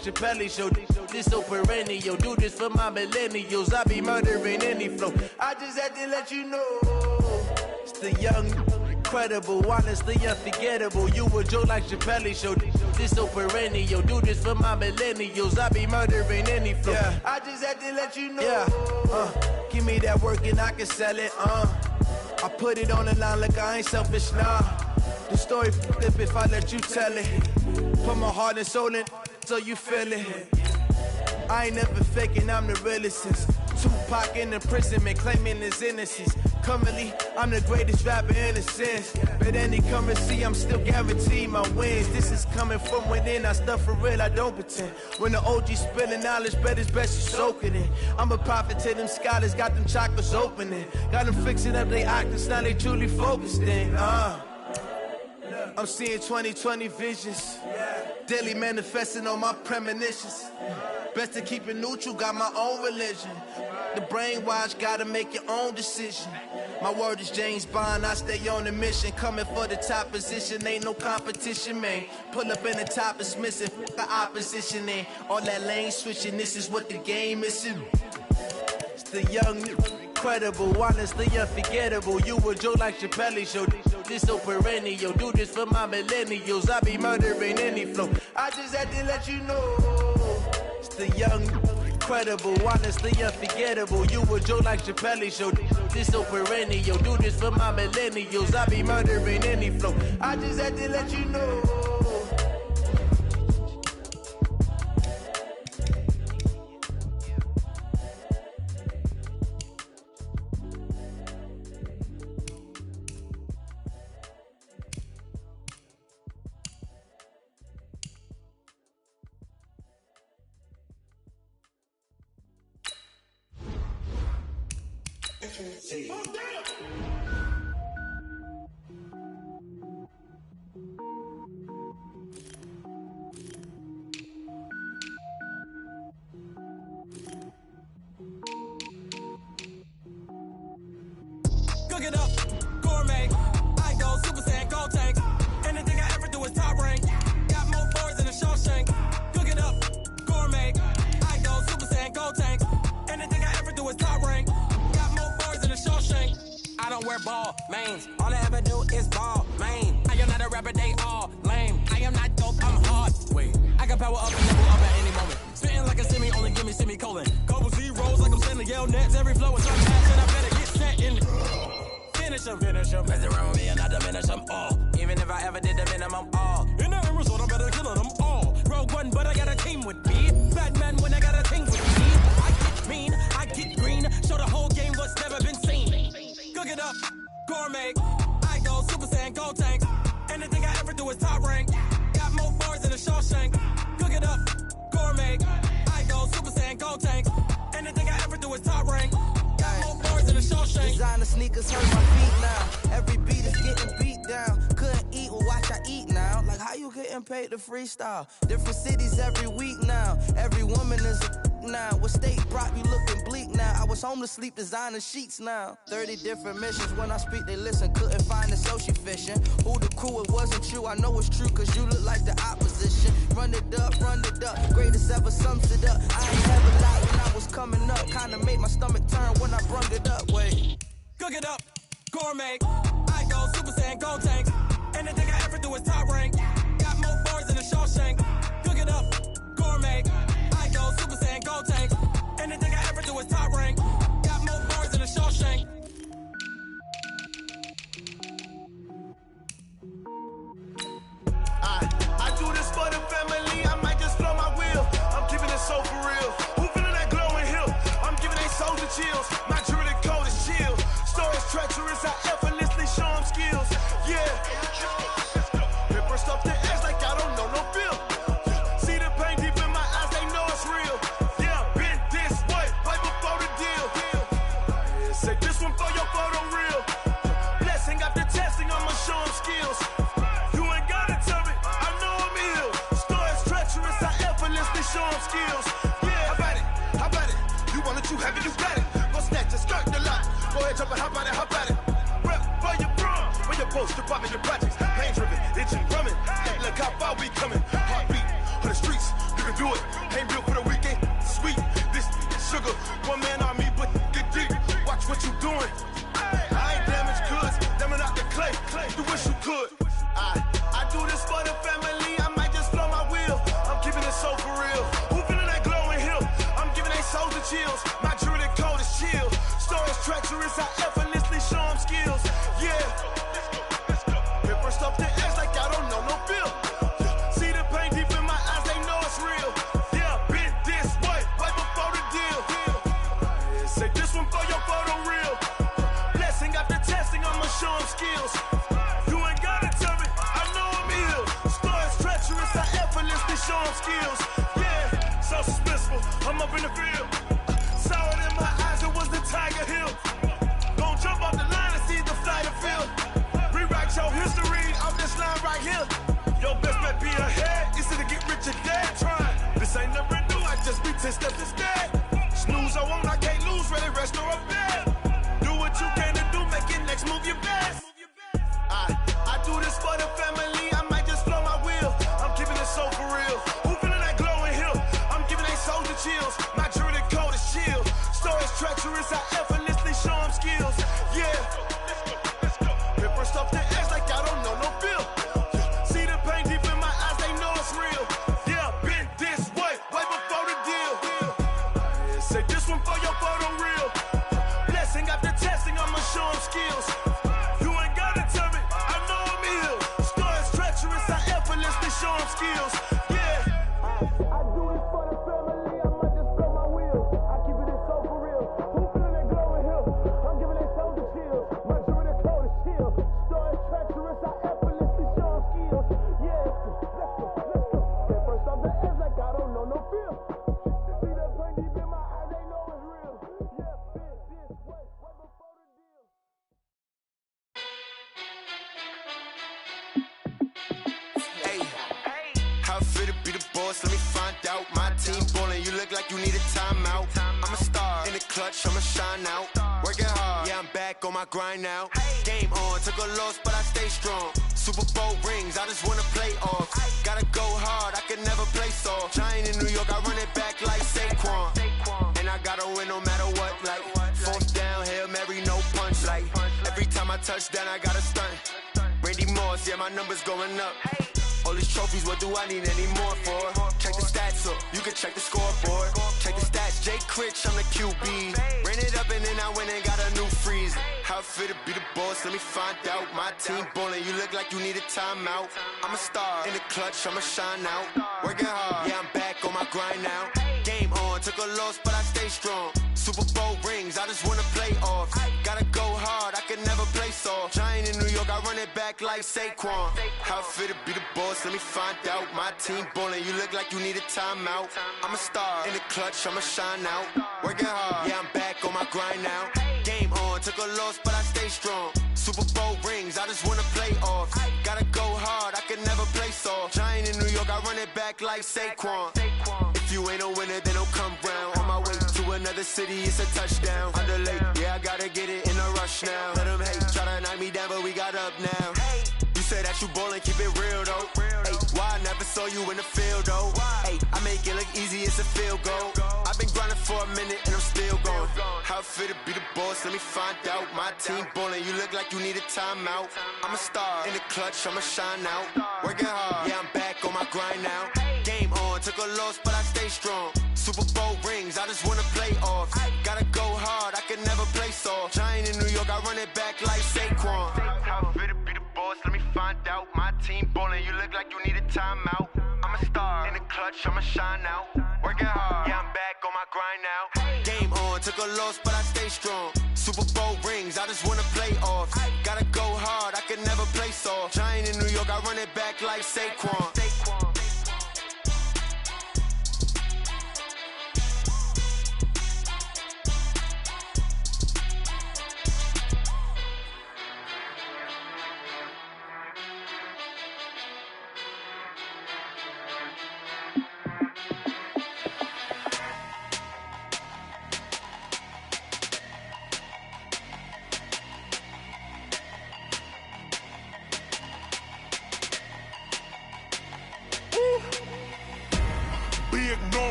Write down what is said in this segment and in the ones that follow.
Chappelle show. This so perennial, do this for my millennials. I be murdering any flow. I just had to let you know, it's the young, incredible, honestly unforgettable. You a joke like Chappelle show. This so perennial, do this for my millennials. I be murdering any flow. Yeah. I just had to let you know. Yeah. Give me that work and I can sell it. I put it on the line like I ain't selfish, nah. The story flip if I let you tell it. Put my heart and soul in so you feel it. I ain't never faking, I'm the realest since Tupac in imprisonment, claiming his innocence. Currently, I'm the greatest rapper in a sense. But any currency, I'm still guaranteed my wins. This is coming from within, I stuff for real, I don't pretend. When the OG spilling knowledge, bet it's best you soak it in. I'm a prophet to them scholars, got them chakras opening. Got them fixing up they octaves, now they truly focused in. I'm seeing 2020 visions, daily manifesting on my premonitions. Best to keep it neutral, got my own religion. The brainwash, gotta make your own decision. My word is James Bond, I stay on the mission. Coming for the top position, ain't no competition, man. Pull up in the top is missing, the opposition ain't. All that lane switching, this is what the game is. It's the young, incredible, honestly unforgettable. You a joke like Chappelle show. This so perennial, do this for my millennials. I be murdering any flow. I just had to let you know, it's the young, incredible, honestly unforgettable. You a joke like Chappelle show. This so perennial, do this for my millennials. I be murdering any flow. I just had to let you know. Cook it up, gourmet. I go Super Saiyan, go tank. Anything I ever do is top rank. Got more boards than a Shawshank. Cook it up, gourmet. I go Super Saiyan, go tank. Anything I ever do is top rank. Got more boards than a Shawshank. I don't wear ball mains. All I ever do is ball main. I am not a rapper, they all lame. I am not dope, I'm hard. Wait, I can power up and level up at any moment. Spitting like a semi, only give me semicolon. Couple zeros like I'm sending Yale Nets. Every flow is unmatched and I better get set in. Finish them. Mess around with me and I diminish them all. Even if I ever did the minimum all. In the result, I'm better killing them all. Rogue One, but I got a team with me. Batman when I got a team with me. I get mean, I get green. Show the whole game what's never been seen. Cook it up, gourmet. I go Super Saiyan, go tank. Anything I ever do is top rank. Got more bars than a Shawshank. Cook it up, gourmet. I go Super Saiyan, go tank. Anything I ever do is top rank. Designer sneakers hurt my feet now. Every beat is getting beat down. Couldn't eat, well watch I eat now. Like how you getting paid to freestyle? Different cities every week now. Every woman is a now. What state brought you looking bleak now? I was home to sleep designer sheets now. 30 different missions. When I speak they listen. Couldn't find the social fishing. Who the crew, it wasn't you. I know it's true cause you look like the opposition. Run it up. Greatest ever sums it up. I ain't never lied when I was coming up. Kinda made my stomach turn when I brung it up. Wait. Cook it up, gourmet. I go Super Saiyan, go tank. Anything I ever do is top rank. Got more bars than a Shawshank. Cook it up, gourmet. I go Super Saiyan, go tank. Anything I ever do is top rank. Got more bars than a Shawshank. I do this for the family. I might just blow my wheel. I'm keeping it so for real. Who feeling that glowing hill? I'm giving they soldier chills. My jewelry code is chill. Stories treacherous, I effortlessly show them skills. Yeah. Ripper stuff the edge like I don't know no feel. See the pain deep in my eyes, they know it's real. Yeah, been this way, right before the deal. Say this one for your photo real. Blessing after testing, I'ma show them skills. You ain't gotta tell me, I know I'm ill. Stories treacherous, I effortlessly show them skills. Yeah, how about it? You want it, you have it, you got it. Go snatch it, skirt the lot. Go ahead, jump it, how about it? Rep for your bro, for your poster, popping your projects. Pain driven, itching, drumming. Look how far we coming. Heartbeat on the streets, you can do it. Ain't built for the weekend. Sweet, this sugar. One man army, but get deep. Watch what you doing. I ain't damaged goods, damn it out the clay. You wish you could. I do this for the family. I might just blow my wheel. I'm keeping it so for real. Who feeling that glowing hill? I'm giving they souls the chills. My jewelry cold is chill. Stories treacherous, I effortlessly show them skills. Yeah. Paper stuff the edge like I don't know no feel. See the pain deep in my eyes, they know it's real. Yeah, been this way, right before the deal. Say this one for your photo reel. Blessing after testing, I'ma show them skills. You ain't gotta tell me, I know I'm ill. Stories treacherous, I effortlessly show them skills. Yeah, so suspenseful, I'm up in the field. Saw it in my eyes, it was the Tiger Hill. Gon' jump off the line and see the flight of field. Rewrite your history off this line right here. Your best bet be ahead, easy to get rich or dead. Trying, this ain't never new, I just be 10 steps instead. Snooze I won't, I can't lose, ready, rest or a bed. Do what you can to do, make it next move your best. I do this for the family, I might just blow my wheel. I'm keeping it so for real. Who feeling that glowing hill? I'm giving they souls the chills. My jewelry cold is chill. Stories treacherous, I effortlessly show them skills. Yeah. Paper stuff the edge like I don't know no feel. See the pain deep in my eyes, they know it's real. Yeah, been this way, way before the deal. Say this one for your photo reel. Blessing after testing, I'ma show them skills. You ain't gotta tell me, I know I'm ill. Stories treacherous, I effortlessly show them skills. Yeah. I do this for the family, I might just blow my wheel. I keep it so for real. Who feeling that glowing hill? I'm giving they souls the chills. My jewelry cold is chill. Stories treacherous, I effortlessly show them skills. Yeah, let's go. Get first off the edge like I don't know no feel. See the pain deep in my eyes, they know it's real. Yeah, been this way, way before the deal. Hey, how fit to be the boss? Let me find out. My team ballin', you look like you need a timeout. I'm a star in the clutch, I'ma shine out. Working hard, yeah, I'm back on my grind now. Game on, took a loss, but I stay strong. Super Bowl rings, I just wanna play off. Gotta go hard, I can never play soft. Giant in New York, I run it back like Saquon. And I gotta win no matter what, like fourth down, Hail Mary, no punch. Like every time I touch down, I gotta stunt. Randy Moss, yeah, my numbers going up. All these trophies, what do I need any more for? Check the stats up, you can check the scoreboard. Check the stats, Jay Critch, I'm the QB. Ran it up and then I went and got a new freeze. How fit to be the boss, let me find out. My team ballin', you look like you need a timeout. I'm a star in the clutch, I'ma shine out. Working hard, yeah, I'm back on my grind now. Game on, took a loss, but I stay strong. Super Bowl rings, I just wanna play off. Gotta go hard, I can never play soft. Giant in New York, I run it back like Saquon. How fit to be the boss, let me find out. My team ballin', you look like you need a timeout. I'm a star in the clutch, I'ma shine out. Working hard, yeah, I'm back on my grind now. Game on, took a loss, but I stay strong. Super Bowl rings, I just wanna play off. Gotta go hard, I can never play soft. Giant in New York, I run it back like Saquon. If you ain't a winner, then don't come round. On my way to another city, it's a touchdown. Underlay, yeah, I gotta get it in a rush now. Let them hate, try to knock me down, but we got up now. You say that you ballin', keep it real though. Hey, why I never saw you in the field though? Hey, I make it look easy, it's a field goal. I've been grinding for a minute and I'm still going. How fit to be the boss, let me find out. My team ballin', you look like you need a timeout. I'm a star in the clutch, I'ma shine out. Working hard, yeah, I'm back on my grind now. Game on, took a loss, but I stay strong. Super Bowl rings, I just wanna play off. Gotta go hard, I can never play soft. Giant in New York, I run it back like Saquon. How fit to be the boss, let me find out. My team ballin', you look like you need a timeout. I'm a star in the clutch, I'ma shine out. Working hard, yeah, I'm back on my grind now. Game on, took a loss, but I stay strong. Super Bowl rings, I just wanna play off. Gotta go hard, I can never play soft. Giant in New York, I run it back like Saquon.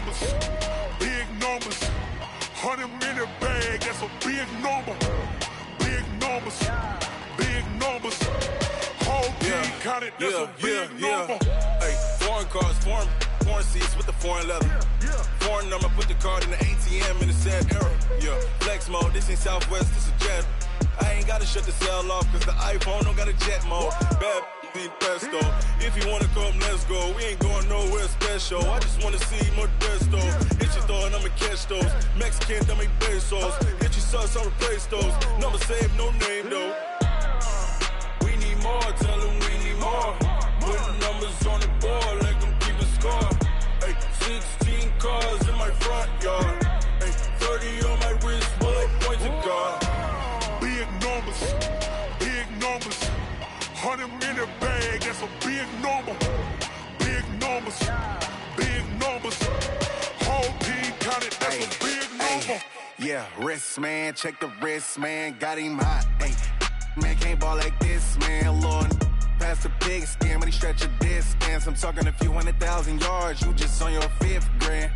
numbers, big numbers. 100-minute bag, that's a big number. Big numbers, big numbers. Whole team counted, that's a big number. Hey, foreign cars, foreign seats with the foreign leather. Foreign number, put the card in the ATM in the sad era. Yeah, flex mode, this ain't Southwest, this a jet. I ain't gotta shut the cell off, cause the iPhone don't got a jet mode. Bad need pesto. If you wanna come, let's go. We ain't going nowhere special. I just wanna see Modesto. Hit your throw and I'ma catch those. Mexican, that make pesos. Hit your sauce, I'll replace those. Number saved, no name though. We need more, tell them we need more. Putting numbers on the board, let them keep a score. Hey, 16 cars in my front yard. Hey, 30 on my wrist, bullet points of God. Big numbers, big numbers. 100-minute bag, that's a big number. Big numbers, big numbers. Whole team counted, that's a big number. Yeah, wrist man, check the wrist man, got him hot. Ay, man can't ball like this, man. Lord, past the big skin when he stretch a distance. I'm talking a few 100,000 yards, you just on your 5th grand.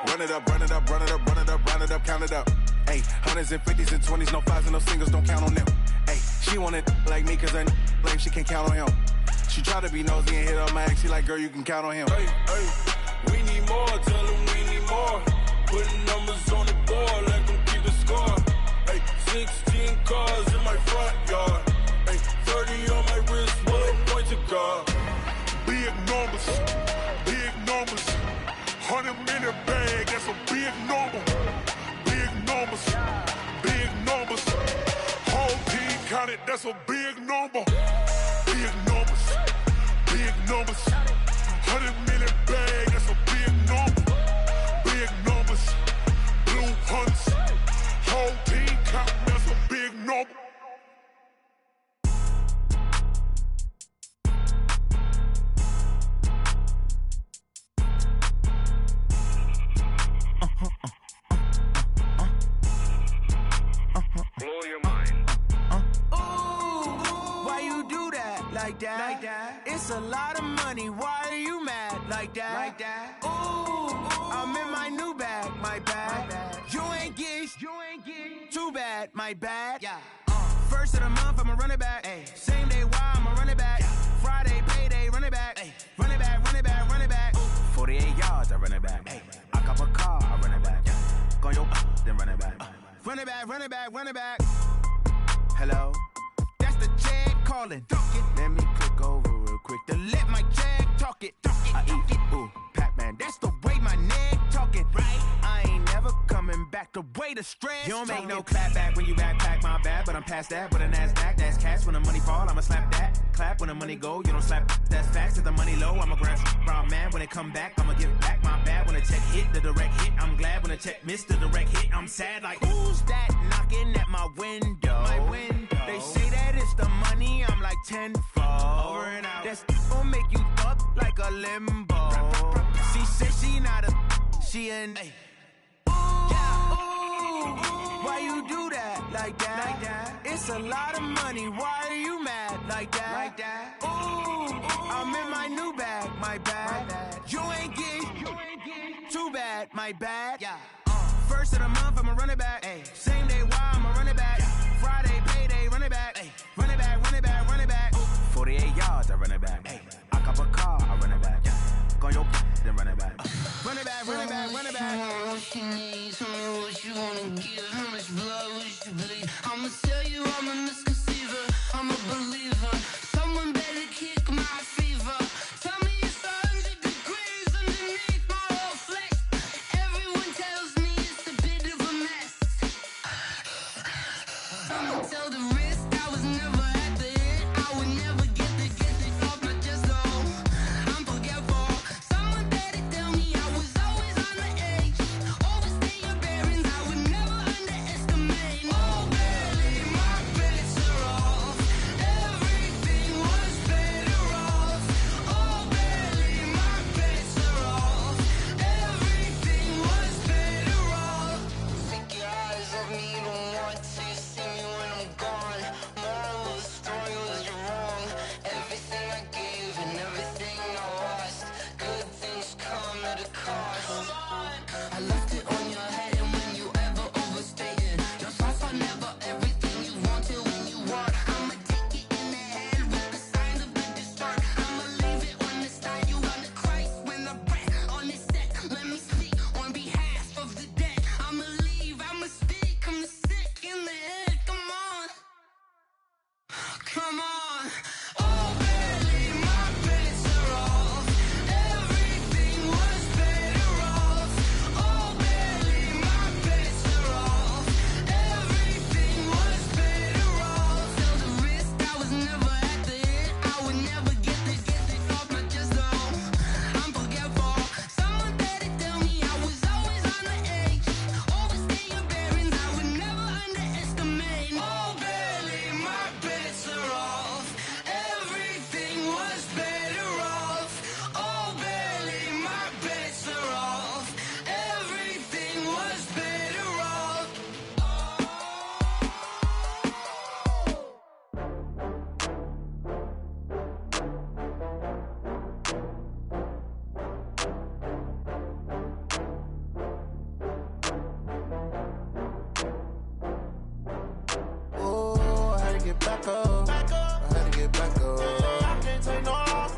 Run it up, run it up, run it up, run it up, run it up, count it up. Ay, 100s and 50s and 20s, no 5s and no singles, don't count on them. Ay, she want it like me cause her lame, she can't count on him. She try to be nosy and hit up my ex, she like, girl, you can count on him. Hey, we need more, tell them we need more. Putting numbers on the board, let them keep a score. Hey, 16 cars in my front yard. Hey, 30 on my wrist, bullet points of God. Big numbers, big numbers. 100-minute bag, that's a big number. Big numbers, big numbers. Whole team counted, that's a big number. Big numbers, big numbers. 100-minute bag, that's a big number. Big numbers, blue hunts. Whole team counting, that's a big number. Blow your mind. Why you do that like that? It's a lot of money. Why are you mad like that? Ooh, I'm in my new bag, my bad. You ain't get too bad, my bad. Yeah. First of the month, I'ma run it back. Ay. Same day, why I'ma run it back. Friday, payday, run it back. Ay. Run it back, run it back, run it back. 48 yards, I run it back. Ay. I cop a car, I run it back. Go your then run it back. Run it back, run it back, run it back. Hello? That's the jag calling. Let me click over real quick to let my jag talk it. I eat, ooh, Pac-Man. That's the way my neck talking. Right? I ain't never coming back the way the stress. You don't make no clap back when you backpack, my bad. But I'm past that with a NASDAQ. That's cash when the money fall. I'ma slap that. Clap when the money go. You don't slap. That's facts. If the money low, I'ma grab brown man. When it come back, I'ma give back my bad. When the check hit, the direct hit. I'm glad when the check missed the direct hit. I'm sad like, who's that knocking at my window? My window. They say that it's the money. I'm like tenfold. Over and out. That's gon' make you up like a limbo. She said she not a, she an. Ay. Why you do that like that? It's a lot of money. Why are you mad like that? Ooh, I'm in my new bag, my bad. You ain't get too bad, my bad. Yeah. First of the month, I'ma run it back. Ay. Same day, why I'ma run it back. Friday, payday, run it back. Ay. Run it back, run it back, run it back. 48 yards, I run it back. Ay. I cop a car, I run it back. Go your then run it back. Run it back, run it back, run it back. What you need, tell me what you wanna give. How much blood would you bleed? I'ma tell you I'm a misconceiver. I'm a believer. Someone better kick my fever. Tell me it's 100 degrees underneath my whole flesh. Everyone tells me it's a bit of a mess. I'ma tell the risk I was never at the end. I would never get this off my chest though. I'm forgetful. Someone better tell me I was always on the edge. Overstay your bearings, I would never underestimate. Oh, barely, my bets are off. I left it on your head, and when you ever overstay it, your thoughts are never everything you wanted when you want. I'ma take it in the head with the signs of the distort. I'ma leave it on the side. You run the Christ when the breath on this set. Let me speak on behalf of the dead. I'ma leave, I'ma speak. I'm the sick in the head. Come on, come on. Oh, barely my bets are off. Everything was better off. Oh, barely my bets are off. Everything was better off. Felt the risk, I was never at the hit. I would never get this off my chest though. I'm forgetful. Someone better tell me I was always on the edge. Overstay your bearings, I would never underestimate. Oh, barely my bets are off. Everything was better off. Oh, barely my bets are off. Everything was better off. Ooh, I had to get back up. I had to get back up. I can't take no loss.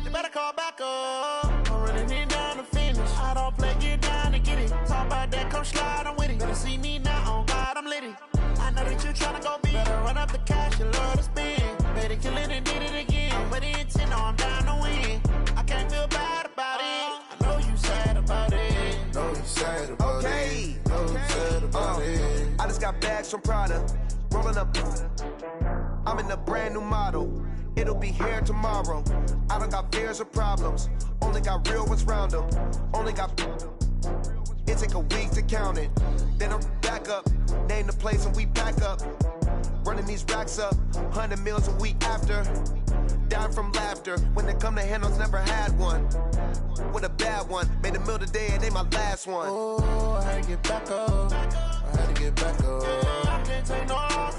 You better call back up. I'm running it down to finish. I don't play, get down to get it. Talk about that, come slide, I'm with it. Better see me now, on God, I'm litty. I know that you tryna go big. Better run up the cash, you love to spend. Better kill it and did it again. But the intent, no, I'm down to win. I can't feel bad about it. I know you sad about it. Know you sad about Okay. it. Know you sad about it. I just got bags from Prada, rolling up. I'm in a brand new model. It'll be here tomorrow. I don't got fears or problems. Only got real ones round them. Only got. It take a week to count it. Then I'm back up. Name the place and we pack up. Running these racks up. 100 meals a week after. Down from laughter. When they come to handles, never had one. With a bad one. Made a meal today and they my last one. Oh, I had to get back up. I had to get back up. I can't take no loss.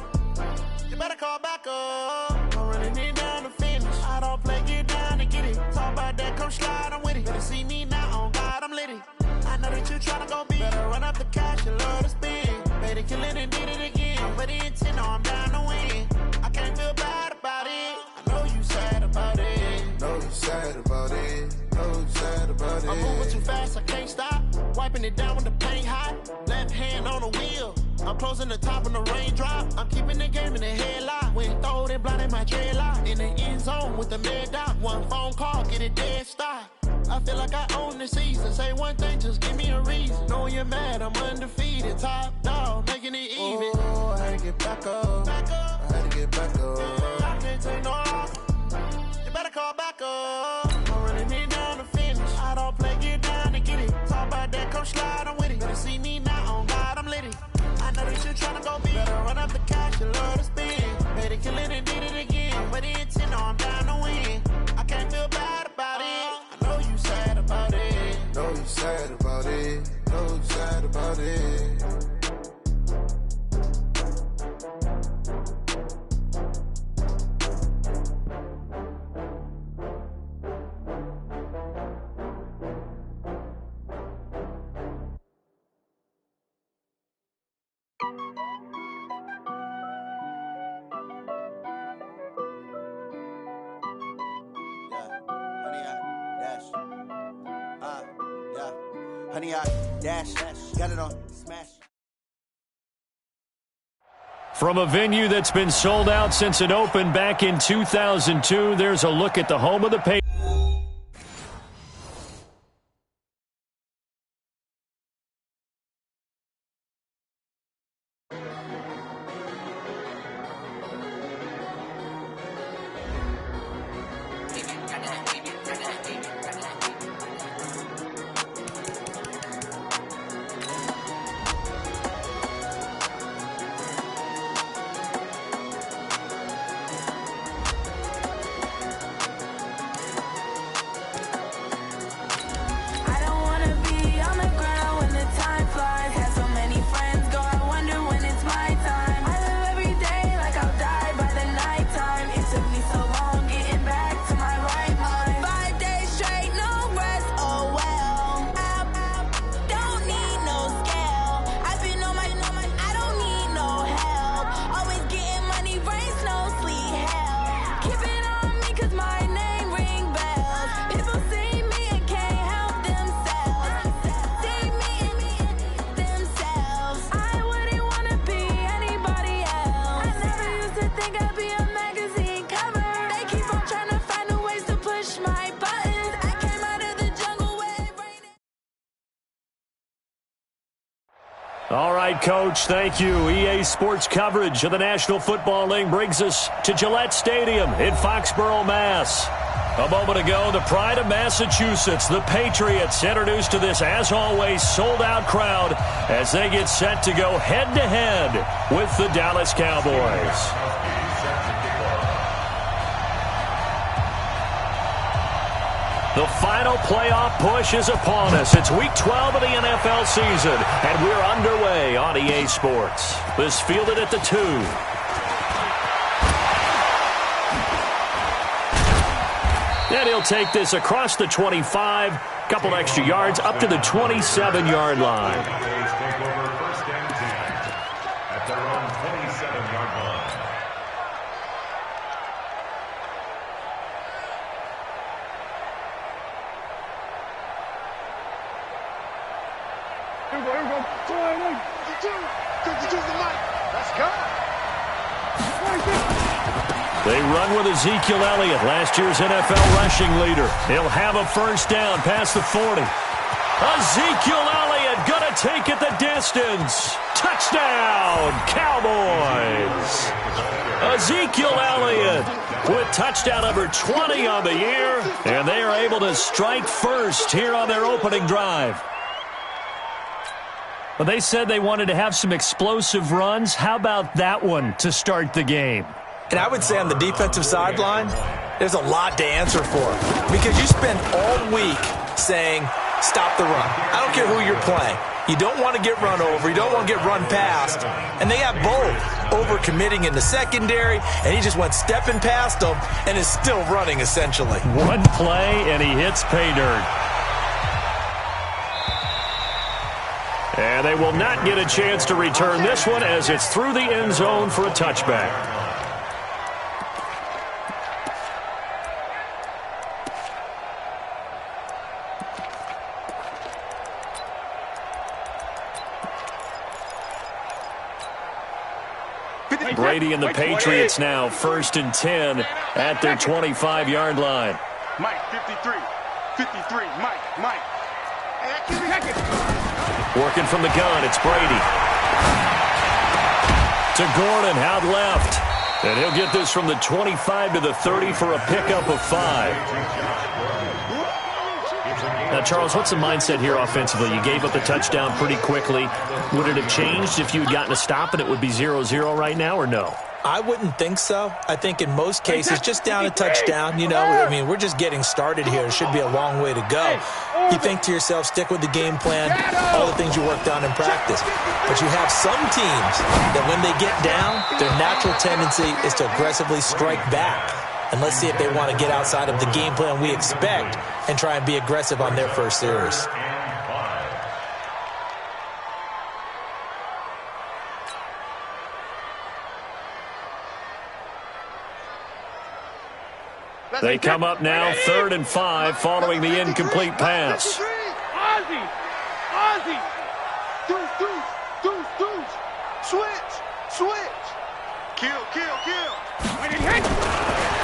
You better call back up. I'm running it down to finish. I don't play, get down to get it. Talk about that, come slide, I'm with it. Better see me now, on God, I'm litty. I know that you tryna go big. Better run up the cash, you love to spend. Better kill it and did it again. But the intent, no, I'm down to win. I can't feel bad about it. I know you sad about it. Know you sad about it. Know you sad about it. I'm moving too fast, I can't stop. Wiping it down when the paint hot. Left hand on the wheel. I'm closing the top when the raindrop. I'm keeping the game in the headlock. When throwed and blinded my dreadlock. In the end zone with the mad dot. One phone call, get it dead stop. I feel like I own the season. Say one thing, just give me a reason. Knowing you're mad, I'm undefeated. Top dog, making it even. Oh, I had to get back up. I had to get back up. I can't take no loss. You better call back up. I'm running it down to finish. I don't play, get down to get it. Talk about that, come slide, I'm with it. Better see me now, on God, I'm litty. I know that you tryna go big. Better run up the cash, you love to spend. Better kill it and did it again. But the intent, no, I'm down to win. I can't feel bad about it. I know you sad about it. Know you sad about it. Know you sad about it. Honey, I dash, got it on smash. From a venue that's been sold out since it opened back in 2002, there's a look at the home of the Patriots. All right, Coach, thank you. EA Sports coverage of the National Football League brings us to Gillette Stadium in Foxborough, Mass. A moment ago, the pride of Massachusetts, the Patriots, introduced to this, as always, sold-out crowd as they get set to go head-to-head with the Dallas Cowboys. The final playoff push is upon us. It's Week 12 of the NFL season, and we're underway on EA Sports. This fielded at the 2. And he'll take this across the 25, couple extra yards, up to the 27-yard line. They run with Ezekiel Elliott, last year's NFL rushing leader. He'll have a first down past the 40. Ezekiel Elliott going to take it the distance. Touchdown, Cowboys. Ezekiel Elliott with touchdown number 20 on the year, and they are able to strike first here on their opening drive. Well, they said they wanted to have some explosive runs. How about that one to start the game? And I would say on the defensive sideline, there's a lot to answer for. Because you spend all week saying, stop the run. I don't care who you're playing. You don't want to get run over. You don't want to get run past. And they have both over-committing in the secondary, and he just went stepping past them and is still running, essentially. One play, and he hits pay dirt. And they will not get a chance to return this one as it's through the end zone for a touchback. Brady and the Patriots now 1st and 10 at their 25-yard line. Mike, 53, Mike. Working from the gun, it's Brady. To Gordon, out left. And he'll get this from the 25 to the 30 for a pickup of 5. Now, Charles, what's the mindset here offensively? You gave up the touchdown pretty quickly. Would it have changed if you had gotten a stop and it would be 0-0 right now, or no? I wouldn't think so. I think in most cases, just down a touchdown, you know, I mean, we're just getting started here. It should be a long way to go. You think to yourself, stick with the game plan, all the things you worked on in practice. But you have some teams that when they get down, their natural tendency is to aggressively strike back. And let's see if they want to get outside of the game plan we expect and try and be aggressive on their first series. They come up now 3rd and 5 following the incomplete pass. Ozzy. Deuce. Switch. Kill.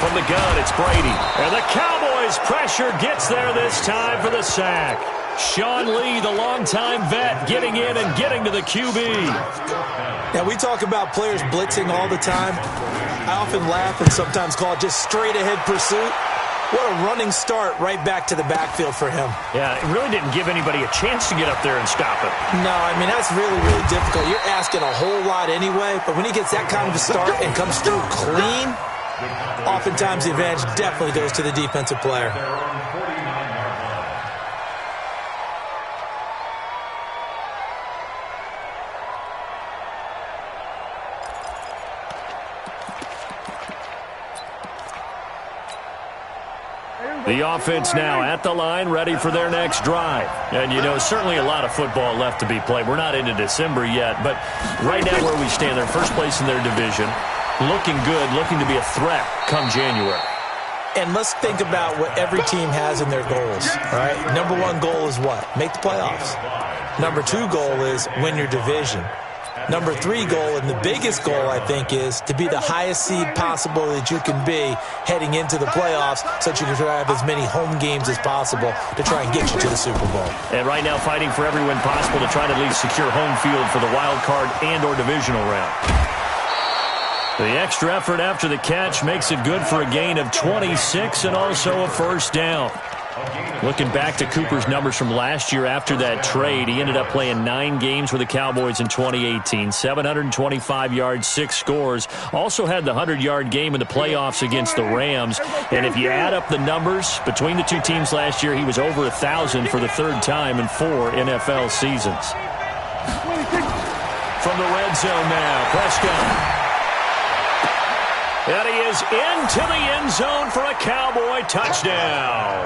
From the gun, it's Brady. And the Cowboys' pressure gets there this time for the sack. Sean Lee, the longtime vet, getting in and getting to the QB. Now, we talk about players blitzing all the time. I often laugh and sometimes call it just straight-ahead pursuit. What a running start right back to the backfield for him. Yeah, it really didn't give anybody a chance to get up there and stop him. No, I mean, that's really, really difficult. You're asking a whole lot anyway, but when he gets that kind of a start and comes through clean, oftentimes the advantage definitely goes to the defensive player. The offense now at the line, ready for their next drive. And, you know, certainly a lot of football left to be played. We're not into December yet, but right now where we stand, they're first place in their division, looking good, looking to be a threat come January. And let's think about what every team has in their goals, all right? Number one goal is what? Make the playoffs. Number two goal is win your division. Number 3 goal, and the biggest goal, I think, is to be the highest seed possible that you can be heading into the playoffs so that you can try to have as many home games as possible to try and get you to the Super Bowl. And right now fighting for every win possible to try to at least secure home field for the wild card and or divisional round. The extra effort after the catch makes it good for a gain of 26 and also a first down. Looking back to Cooper's numbers from last year after that trade, he ended up playing 9 games with the Cowboys in 2018. 725 yards, 6 scores. Also had the 100-yard game in the playoffs against the Rams. And if you add up the numbers between the two teams last year, he was over 1,000 for the 3rd time in 4 NFL seasons. From the red zone now, Prescott. And he is into the end zone for a Cowboy touchdown.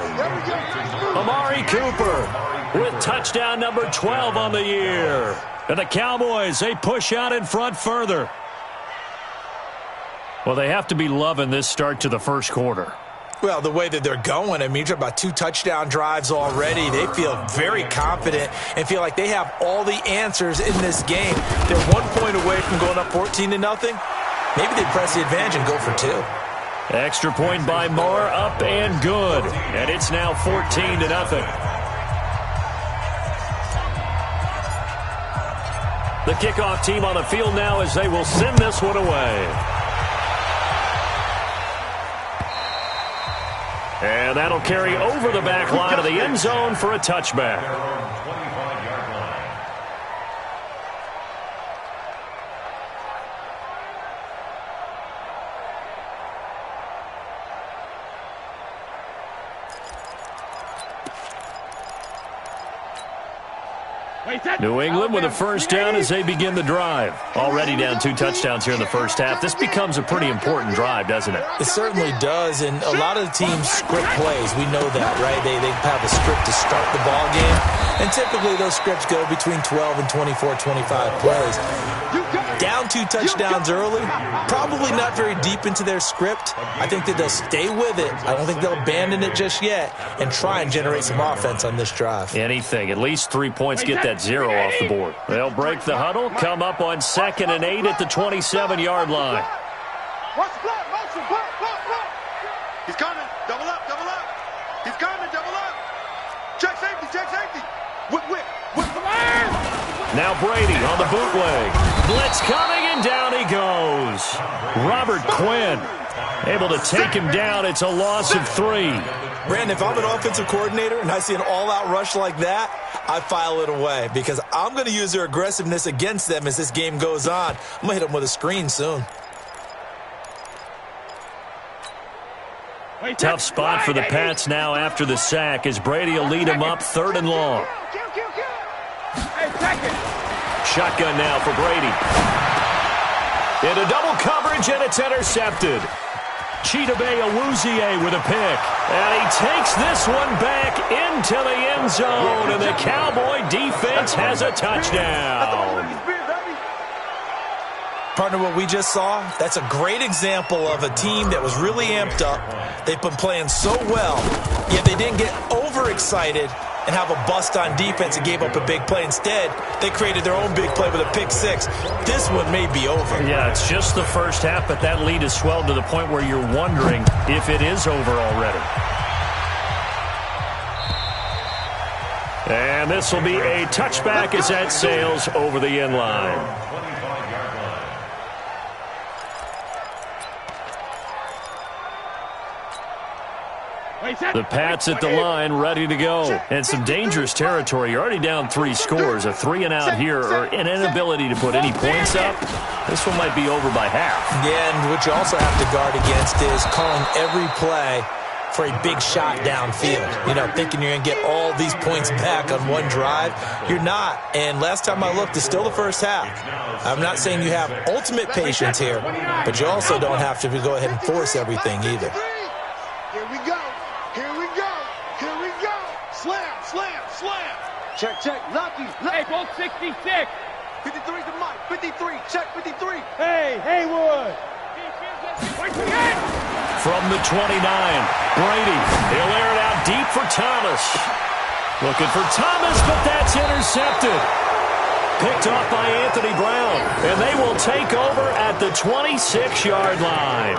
Amari Cooper with touchdown number 12 on the year. And the Cowboys, they push out in front further. Well, they have to be loving this start to the first quarter. Well, the way that they're going, I mean, you're talking about 2 touchdown drives already. They feel very confident and feel like they have all the answers in this game. They're 1 point away from going up 14-0. Maybe they press the advantage and go for 2. Extra point by Moore, up and good. And it's now 14-0. The kickoff team on the field now as they will send this one away. And that'll carry over the back line of the end zone for a touchback. New England with a first down as they begin the drive. Already down 2 touchdowns here in the first half. This becomes a pretty important drive, doesn't it? It certainly does, and a lot of the teams script plays. We know that, right? They have a script to start the ball game, and typically those scripts go between 12 and 24, 25 plays. Down 2 touchdowns early, probably not very deep into their script. I think that they'll stay with it. I don't think they'll abandon it just yet and try and generate some offense on this drive. Anything. At least 3 points, get that 0 off the board. They'll break the huddle, come up on 2nd and 8 at the 27-yard line. He's coming. Double up, double up. He's coming, double up. Check safety, check safety. Whip. Now Brady on the bootleg. Blitz coming, and down he goes. Robert Quinn able to take him down. It's a loss of 3. Brandon, if I'm an offensive coordinator and I see an all-out rush like that, I file it away because I'm going to use their aggressiveness against them as this game goes on. I'm going to hit them with a screen soon. Tough spot for the Pats now after the sack as Brady will lead them up 3rd and long. Shotgun now for Brady. Into double coverage, and it's intercepted. Chidobe Awuzie with a pick. And he takes this one back into the end zone, and the Cowboy defense has a touchdown. Partner, what we just saw, that's a great example of a team that was really amped up. They've been playing so well, yet they didn't get overexcited and have a bust on defense and gave up a big play. Instead, they created their own big play with a pick 6. This one may be over. Yeah, it's just the first half, but that lead has swelled to the point where you're wondering if it is over already. And this will be a touchback as that sails over the end line. The Pats at the line, ready to go. And some dangerous territory. You're already down 3 scores. A 3-and-out here, or an inability to put any points up. This one might be over by half. Yeah, and what you also have to guard against is calling every play for a big shot downfield. You know, thinking you're going to get all these points back on one drive. You're not. And last time I looked, it's still the first half. I'm not saying you have ultimate patience here, but you also don't have to go ahead and force everything either. Here we go. Here we go. Here we go. Slam, slam, slam. Check, check. Lucky. Hey, both 66. 53 to Mike. 53. Check 53. Hey, Haywood. From the 29, Brady. He'll air it out deep for Thomas. Looking for Thomas, but that's intercepted. Picked off by Anthony Brown. And they will take over at the 26-yard line.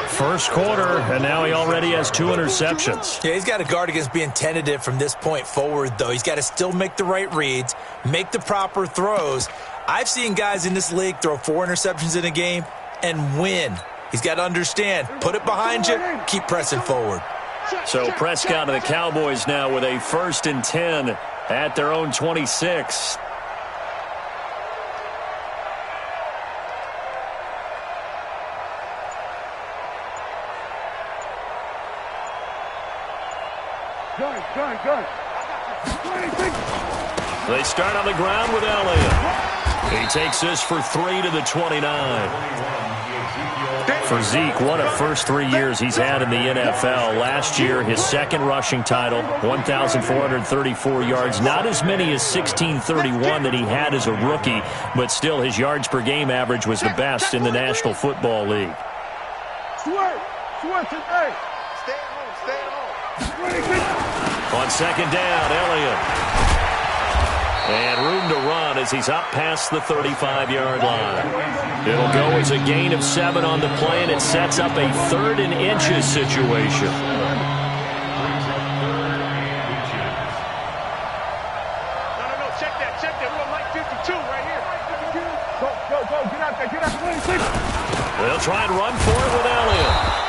First quarter, and now he already has 2 interceptions. Yeah, he's got to guard against being tentative from this point forward, though. He's got to still make the right reads, make the proper throws. I've seen guys in this league throw 4 interceptions in a game and win. He's got to understand, put it behind you, keep pressing forward. So Prescott and the Cowboys now with a 1st and 10 at their own 26. Gun. They start on the ground with Elliott. He takes this for 3 to the 29. For Zeke, what a first 3 years he's had in the NFL. Last year, his 2nd rushing title, 1,434 yards. Not as many as 1,631 that he had as a rookie, but still his yards per game average was the best in the National Football League. On 2nd down, Elliott. And room to run as he's up past the 35-yard line. It'll go as a gain of 7 on the play, and it sets up a 3rd and inches situation. No, check that. We're on light 52 right here. Go, get out there. They'll try and run for it with Elliott.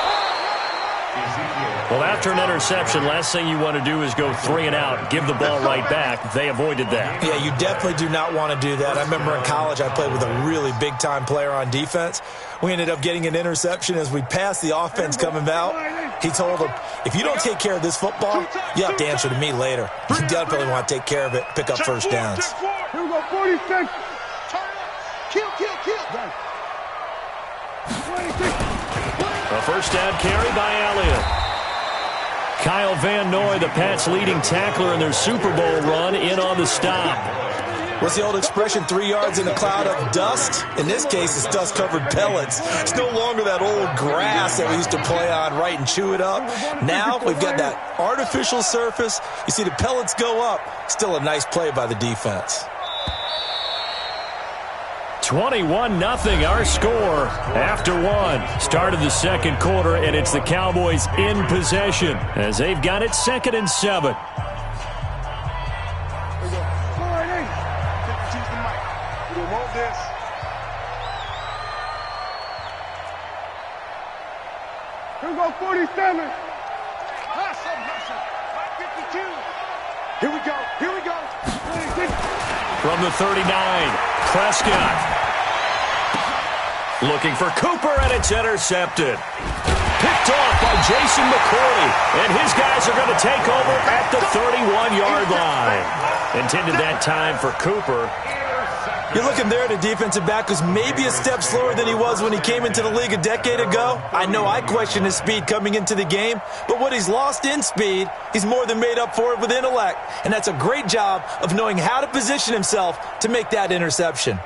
Well, after an interception, last thing you want to do is go 3 and out, give the ball right back. They avoided that. Yeah, you definitely do not want to do that. I remember in college I played with a really big-time player on defense. We ended up getting an interception as we passed the offense coming out. He told him, if you don't take care of this football, you have to answer to me later. You definitely want to take care of it, pick up first downs. Here we go, 46. Kill. A first down carry by Elliott. Kyle Van Noy, the Pats' leading tackler in their Super Bowl run, in on the stop. What's the old expression, 3 yards in a cloud of dust? In this case, it's dust-covered pellets. It's no longer that old grass that we used to play on, right, and chew it up. Now we've got that artificial surface. You see the pellets go up. Still a nice play by the defense. 21-0, our score after 1. Start of the 2nd quarter, and it's the Cowboys in possession as they've got it 2nd and 7. Here we go, 47. Hustle. 52. Here we go. 26. From the 39, Prescott. Looking for Cooper, and it's intercepted. Picked off by Jason McCourty, and his guys are going to take over at the 31-yard line. Intended that time for Cooper. You're looking there at a defensive back who's maybe a step slower than he was when he came into the league a decade ago. I know I questioned his speed coming into the game, but what he's lost in speed, he's more than made up for it with intellect. And that's a great job of knowing how to position himself to make that interception.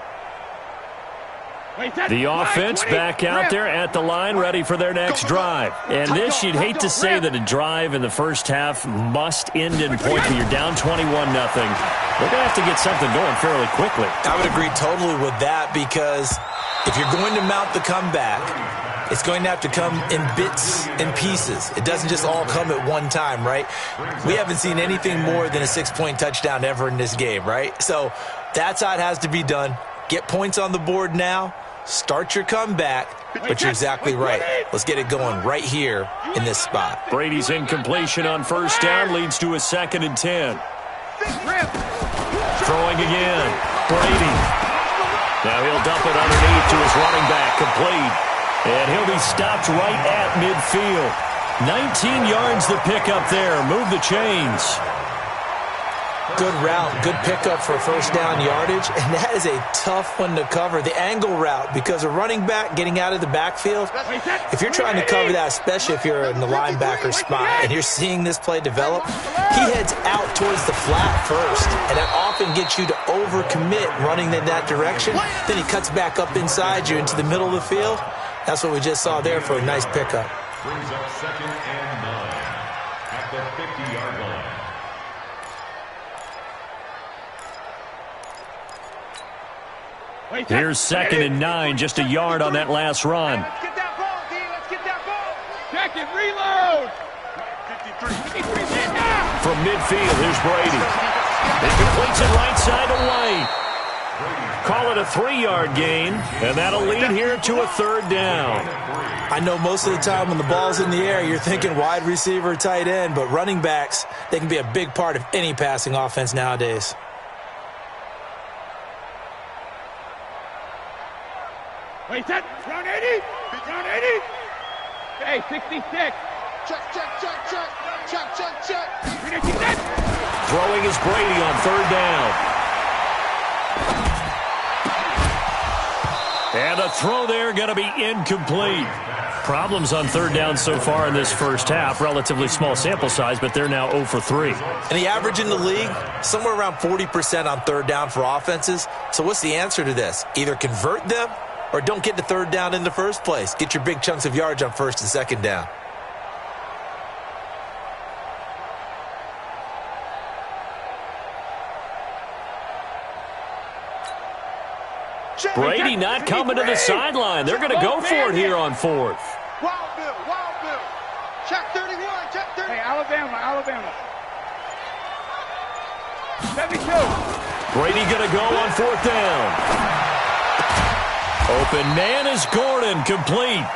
The offense back out there at the line, ready for their next drive. And this, you'd hate to say that a drive in the first half must end in point, but you're down 21-0. They're going to have to get something going fairly quickly. I would agree totally with that, because if you're going to mount the comeback, it's going to have to come in bits and pieces. It doesn't just all come at one time, right? We haven't seen anything more than a 6-point touchdown ever in this game, right? So that's how it has to be done. Get points on the board now. Start your comeback, but you're exactly right. Let's get it going right here in this spot. Brady's incompletion on first down leads to a 2nd and 10. Throwing again. Brady. Now he'll dump it underneath to his running back, complete. And he'll be stopped right at midfield. 19 yards the pickup there. Move the chains. Good route, good pickup for first down yardage, and that is a tough one to cover. The angle route, because a running back getting out of the backfield, if you're trying to cover that, especially if you're in the linebacker spot and you're seeing this play develop, he heads out towards the flat first, and that often gets you to overcommit running in that direction. Then he cuts back up inside you into the middle of the field. That's what we just saw there for a nice pickup. Brings up 2nd and 9 at the 50-yard line. Here's 2nd and 9, just a yard on that last run. Let's get that ball, D. Let's get that ball. Check it, reload. 53. From midfield, here's Brady. He completes it right side to White. Call it a 3-yard gain, and that'll lead here to a 3rd down. I know most of the time when the ball's in the air, you're thinking wide receiver, tight end, but running backs, they can be a big part of any passing offense nowadays. Wait, set. Round 80. Round 80. Hey, 66. Check. Throwing is Brady on 3rd down. And a throw there going to be incomplete. Problems on 3rd down so far in this first half. Relatively small sample size, but they're now 0 for 3. And the average in the league, somewhere around 40% on 3rd down for offenses. So what's the answer to this? Either convert them or don't get to 3rd down in the first place. Get your big chunks of yards on 1st and 2nd down. Brady not coming to the sideline. They're going to go for it here on 4th. Wild Bill. Check 31. Hey, Alabama. 72. Brady going to go on 4th down. Open man is Gordon, complete.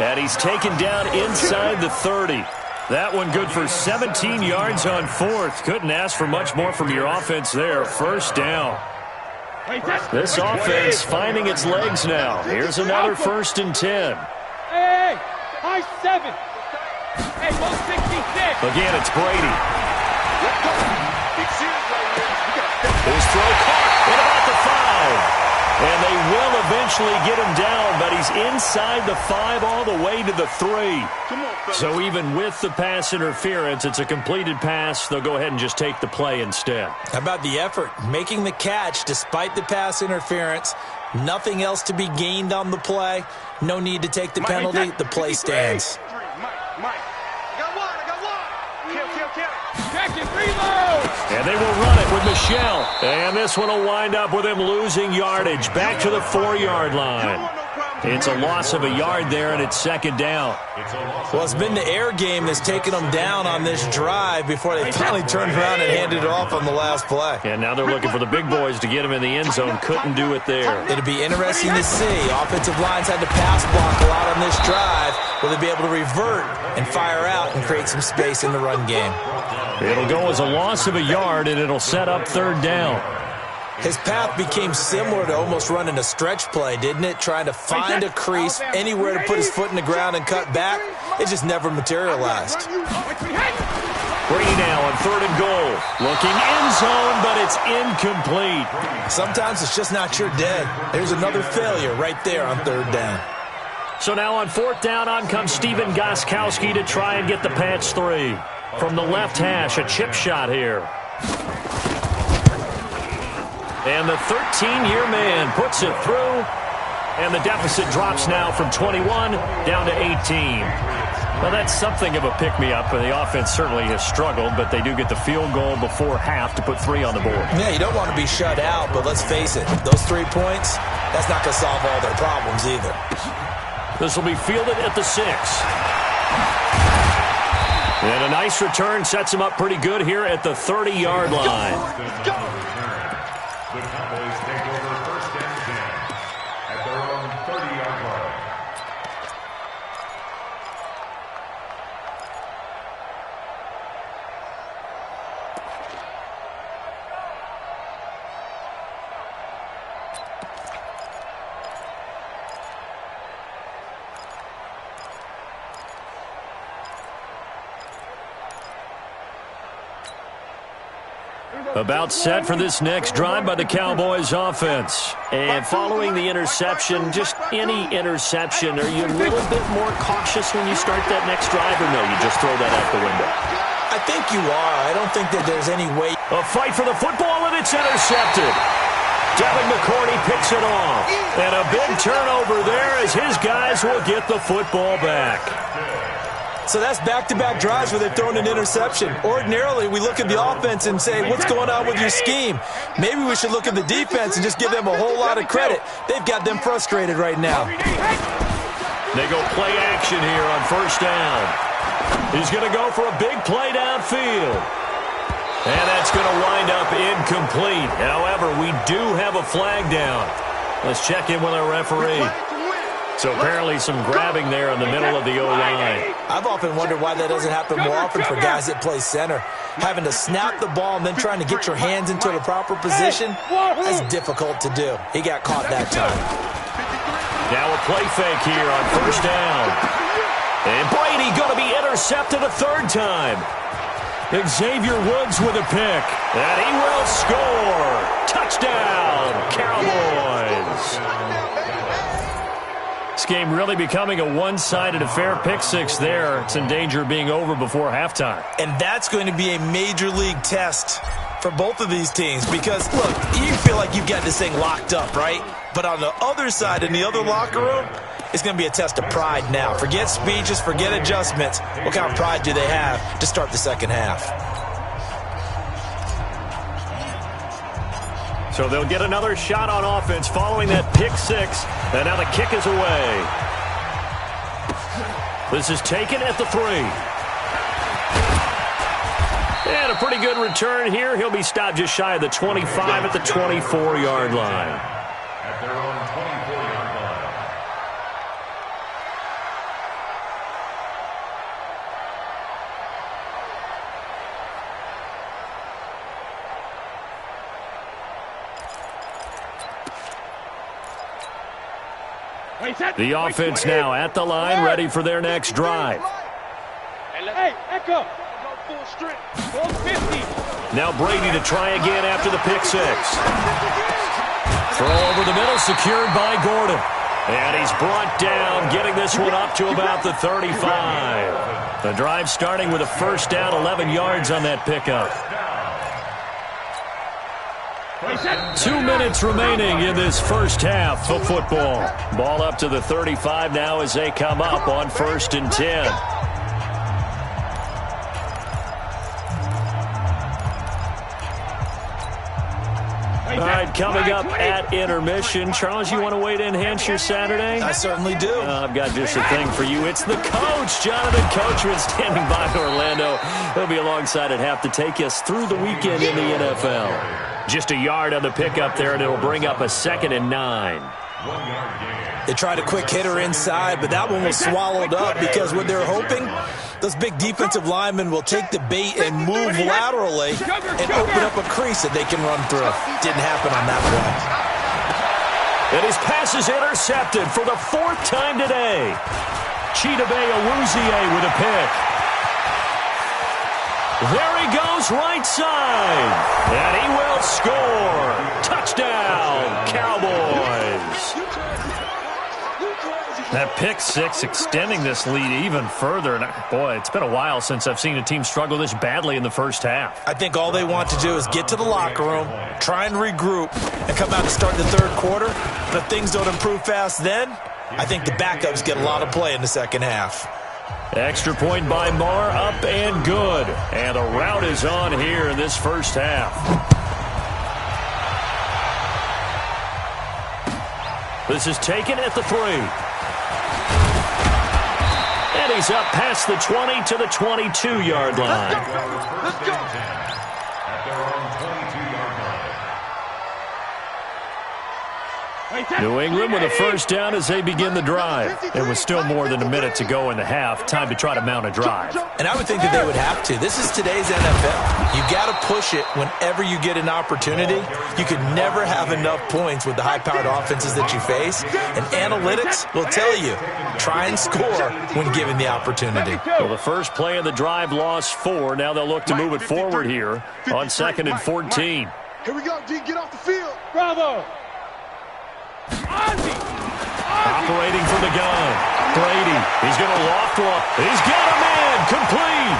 And he's taken down inside the 30. That one good for 17 yards on 4th. Couldn't ask for much more from your offense there. 1st down. This offense finding its legs now. Here's another 1st and 10. Hey, high 7. Hey, low 66. Again, it's Brady. His throw caught at about the 5. And they will eventually get him down, but he's inside the 5 all the way to the 3. So even with the pass interference, it's a completed pass. They'll go ahead and just take the play instead. How about the effort? Making the catch despite the pass interference. Nothing else to be gained on the play. No need to take the penalty. The play stands. Mike. I got one. Kill. Check it, reload. And they will run it with Michelle. And this one will wind up with him losing yardage. Back to the 4-yard line. It's a loss of a yard there, and it's 2nd down. Well, it's been the air game that's taken them down on this drive before they finally turned around and handed it off on the last play. And now they're looking for the big boys to get him in the end zone. Couldn't do it there. It'll be interesting to see. Offensive lines had to pass block a lot on this drive. Will they be able to revert and fire out and create some space in the run game? It'll go as a loss of a yard, and it'll set up 3rd down. His path became similar to almost running a stretch play, didn't it? Trying to find a crease, anywhere to put his foot in the ground and cut back. It just never materialized. Brady now on 3rd and goal. Looking end zone, but it's incomplete. Sometimes it's just not your day. There's another failure right there on 3rd down. So now on 4th down, on comes Steven Gostkowski to try and get the Pats 3. From the left hash, a chip shot here. And the 13-year man puts it through. And the deficit drops now from 21 down to 18. Well, that's something of a pick-me-up, and the offense certainly has struggled, but they do get the field goal before half to put 3 on the board. Yeah, you don't want to be shut out, but let's face it, those 3 points, that's not going to solve all their problems either. This will be fielded at the 6. And a nice return sets him up pretty good here at the 30-yard line. The Cowboys take over 1st and 10 at their own 30-yard line. About set for this next drive by the Cowboys offense. And following the interception, just any interception, are you a little bit more cautious when you start that next drive, or no, you just throw that out the window? I think you are. I don't think that there's any way. A fight for the football, and it's intercepted. Devin McCourty picks it off. And a big turnover there as his guys will get the football back. So that's back-to-back drives where they've thrown an interception. Ordinarily, we look at the offense and say, what's going on with your scheme? Maybe we should look at the defense and just give them a whole lot of credit. They've got them frustrated right now. They go play action here on first down. He's going to go for a big play downfield. And that's going to wind up incomplete. However, we do have a flag down. Let's check in with our referee. So apparently some grabbing there in the middle of the O-line. I've often wondered why that doesn't happen more often for guys that play center. Having to snap the ball and then trying to get your hands into the proper position, that's difficult to do. He got caught that time. Now a play fake here on first down. And Brady going to be intercepted a third time. Xavier Woods with a pick. And he will score. Touchdown, Cowboys. This game really becoming a one-sided affair. Pick six there. It's in danger of being over before halftime. And that's going to be a major league test for both of these teams because, look, you feel like you've got this thing locked up, right? But on the other side, in the other locker room, it's going to be a test of pride now. Forget speeches, forget adjustments. What kind of pride do they have to start the second half? So they'll get another shot on offense following that pick six. And now the kick is away. This is taken at the 3. And a pretty good return here. He'll be stopped just shy of the 25 at the 24-yard line. At their own 24-yard line. The offense now at the line, ready for their next drive. Hey, Echo. Full strength. Full 50. Now Brady to try again after the pick six. Throw over the middle, secured by Gordon. And he's brought down, getting this one up to about the 35. The drive starting with a first down, 11 yards on that pickup. 2 minutes remaining in this first half of football. Ball up to the 35 now as they come up on 1st and 10. All right, coming up at intermission. Charles, you want to wait to enhance your Saturday? I certainly do. I've got just a thing for you. It's the coach, Jonathan Coachman, standing by Orlando. He'll be alongside at half to take us through the weekend in the NFL. Just a yard on the pickup there, and it'll bring up a 2nd and 9. They tried a quick hitter inside, but that one was swallowed up because what they're hoping, those big defensive linemen will take the bait and move laterally and open up a crease that they can run through. Didn't happen on that play. And his pass is intercepted for the 4th time today. Chidobe Awuzie with a pick. There he goes, right side. And he will score. Touchdown, Cowboys. That pick six extending this lead even further. And boy, it's been a while since I've seen a team struggle this badly in the first half. I think all they want to do is get to the locker room, try and regroup, and come out and start the third quarter. But if things don't improve fast then, I think the backups get a lot of play in the second half. Extra point by Marr, up and good. And the route is on here in this first half. This is taken at the 3. And he's up past the 20 to the 22-yard line. Let's go. At their own 22-yard line. New England with a first down as they begin the drive. There was still more than a minute to go in the half. Time to try to mount a drive. And I would think that they would have to. This is today's NFL. You got to push it whenever you get an opportunity. You could never have enough points with the high-powered offenses that you face. And analytics will tell you, try and score when given the opportunity. Well, the first play of the drive lost 4. Now they'll look to move it forward here on 2nd and 14. Here we go, D. Get off the field. Bravo. Operating from the gun. Brady. He's going to loft one. He's got a man. Complete.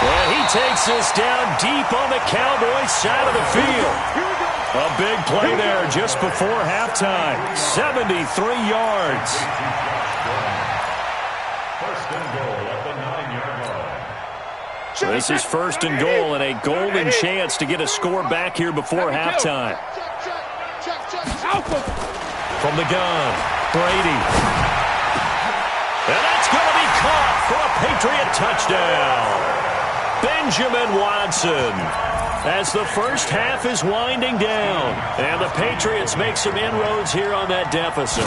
And he takes this down deep on the Cowboys side of the field. A big play there just before halftime. 73 yards. First and goal at the 9-yard line. So this is first and goal and a golden chance to get a score back here before halftime. From the gun, Brady. And that's going to be caught for a Patriot touchdown. Benjamin Watson. As the first half is winding down. And the Patriots make some inroads here on that deficit.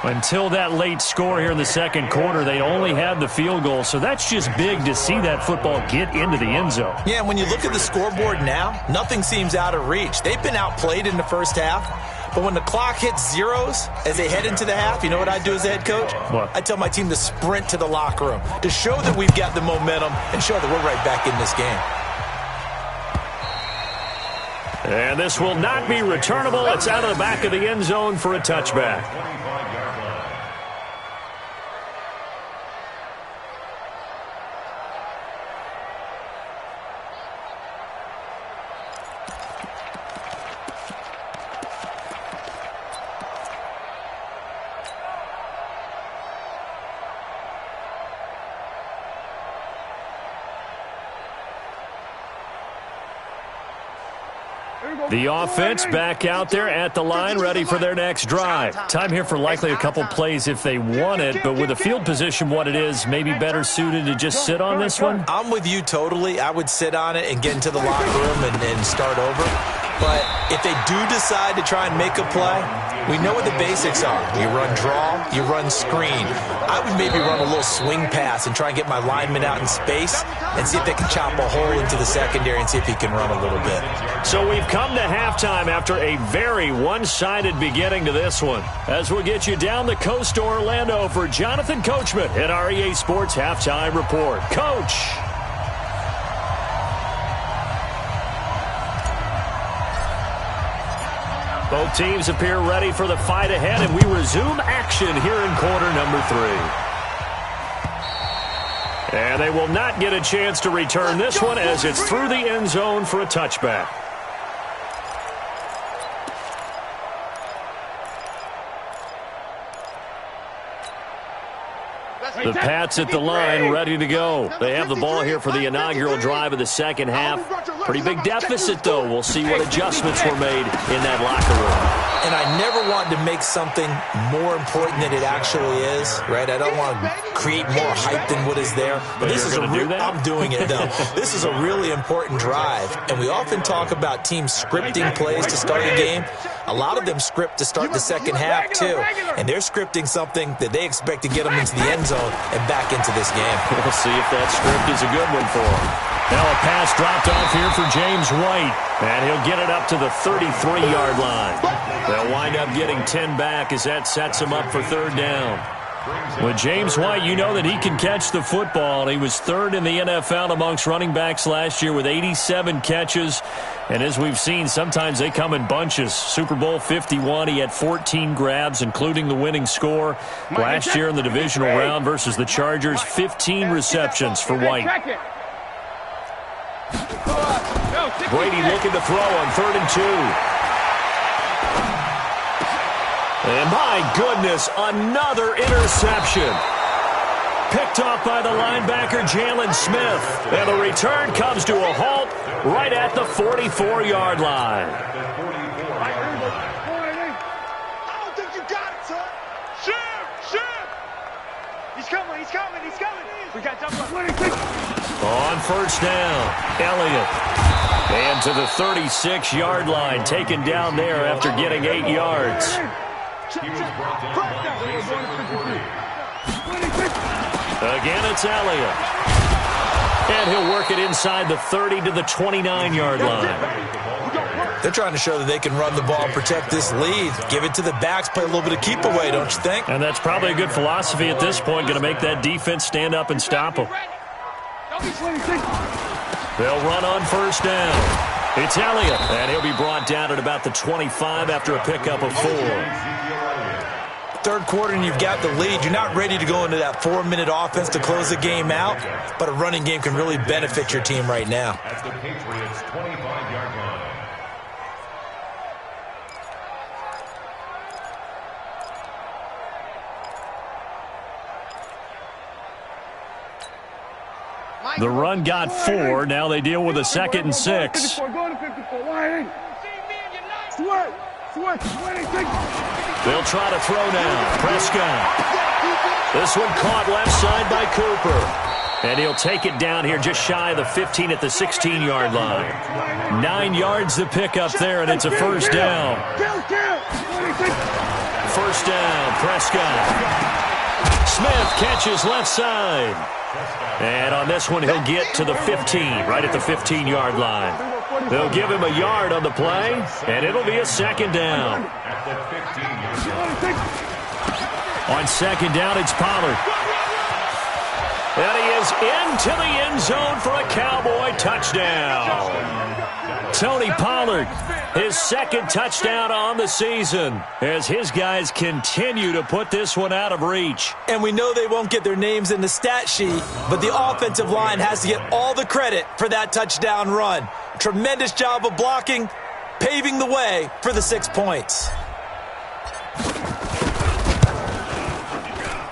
Until that late score here in the second quarter, they only had the field goal. So that's just big to see that football get into the end zone. Yeah, and when you look at the scoreboard now, nothing seems out of reach. They've been outplayed in the first half. But when the clock hits zeros as they head into the half, you know what I do as the head coach? What? I tell my team to sprint to the locker room to show that we've got the momentum and show that we're right back in this game. And this will not be returnable. It's out of the back of the end zone for a touchback. The offense back out there at the line, ready for their next drive. Time here for likely a couple plays if they want it, but with the field position what it is, maybe better suited to just sit on this one? I'm with you totally. I would sit on it and get into the locker room and start over. But if they do decide to try and make a play, we know what the basics are. You run draw, you run screen. I would maybe run a little swing pass and try and get my lineman out in space and see if they can chop a hole into the secondary and see if he can run a little bit. So we've come to halftime after a very one-sided beginning to this one. As we'll get you down the coast to Orlando for Jonathan Coachman at our EA Sports Halftime Report. Coach! Both teams appear ready for the fight ahead, and we resume action here in quarter number 3. And they will not get a chance to return this one as it's through the end zone for a touchback. The Pats at the line, ready to go. They have the ball here for the inaugural drive of the second half. Pretty big deficit, though. We'll see what adjustments were made in that locker room. And I never want to make something more important than it actually is, right? I don't want to create more hype than what is there. But this is I'm doing it, though. This is a really important drive. And we often talk about teams scripting plays to start a game. A lot of them script to start the second half, too. And they're scripting something that they expect to get them into the end zone and back into this game. We'll see if that script is a good one for them. Now a pass dropped off here for James White, and he'll get it up to the 33-yard line. They'll wind up getting 10 back as that sets him up for third down. With James White, you know that he can catch the football. He was third in the NFL amongst running backs last year with 87 catches. And as we've seen, sometimes they come in bunches. Super Bowl 51, he had 14 grabs, including the winning score. Last year in the divisional round versus the Chargers, 15 receptions for White. Brady looking to throw on 3rd and 2. And my goodness, another interception. Picked off by the linebacker, Jalen Smith. And the return comes to a halt right at the 44-yard line. I don't think you got it, son. Shoot! He's coming. We got jump up. On first down, Elliott. And to the 36-yard line, taken down there after getting 8 yards. Again, it's Elliott. And he'll work it inside the 30 to the 29-yard line. They're trying to show that they can run the ball, protect this lead, give it to the backs, play a little bit of keep away, don't you think? And that's probably a good philosophy at this point, going to make that defense stand up and stop them. They'll run on first down. It's Elliott, and he'll be brought down at about the 25 after a pickup of 4. Third quarter and you've got the lead. You're not ready to go into that 4-minute offense to close the game out, but a running game can really benefit your team right now. At the Patriots' 25-yard line. The run got 4. Now they deal with a 2nd and 6. 54, go to 54. Why? They'll try to throw now. Prescott. This one caught left side by Cooper. And he'll take it down here just shy of the 15 at the 16-yard line. 9 yards to pick up there, and it's a first down. First down, Prescott. Smith catches left side. And on this one, he'll get to the 15, right at the 15-yard line. They'll give him a yard on the play, and it'll be a 2nd down. On 2nd down, it's Pollard. And he is into the end zone for a Cowboy touchdown. Tony Pollard, his 2nd touchdown on the season, as his guys continue to put this one out of reach. And we know they won't get their names in the stat sheet, but the offensive line has to get all the credit for that touchdown run. Tremendous job of blocking, paving the way for the 6 points.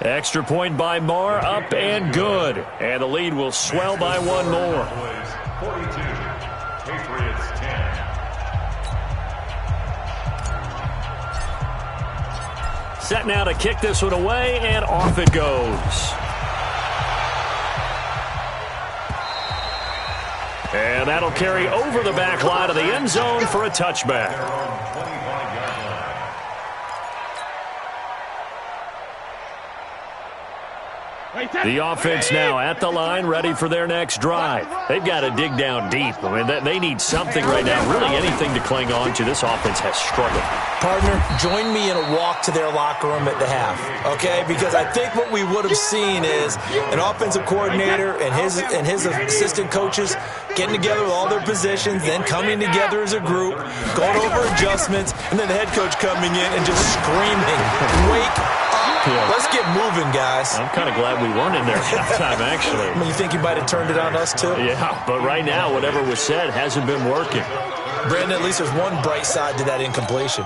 Extra point by Marr, up and good. And the lead will swell by 1 more. 42, Patriots 10. Set now to kick this one away, and off it goes. And that'll carry over the back line of the end zone for a touchback. The offense now at the line, ready for their next drive. They've got to dig down deep. I mean, they need something right now, really anything to cling on to. This offense has struggled. Partner, join me in a walk to their locker room at the half, okay? Because I think what we would have seen is an offensive coordinator and his assistant coaches getting together with all their positions, then coming together as a group, going over adjustments, and then the head coach coming in and just screaming, "Wake up. Yeah. Let's get moving, guys." I'm kind of glad we weren't in there at halftime, actually. I mean, you think you might have turned it on us, too? Yeah, but right now, whatever was said hasn't been working. Brandon, at least there's one bright side to that incompletion.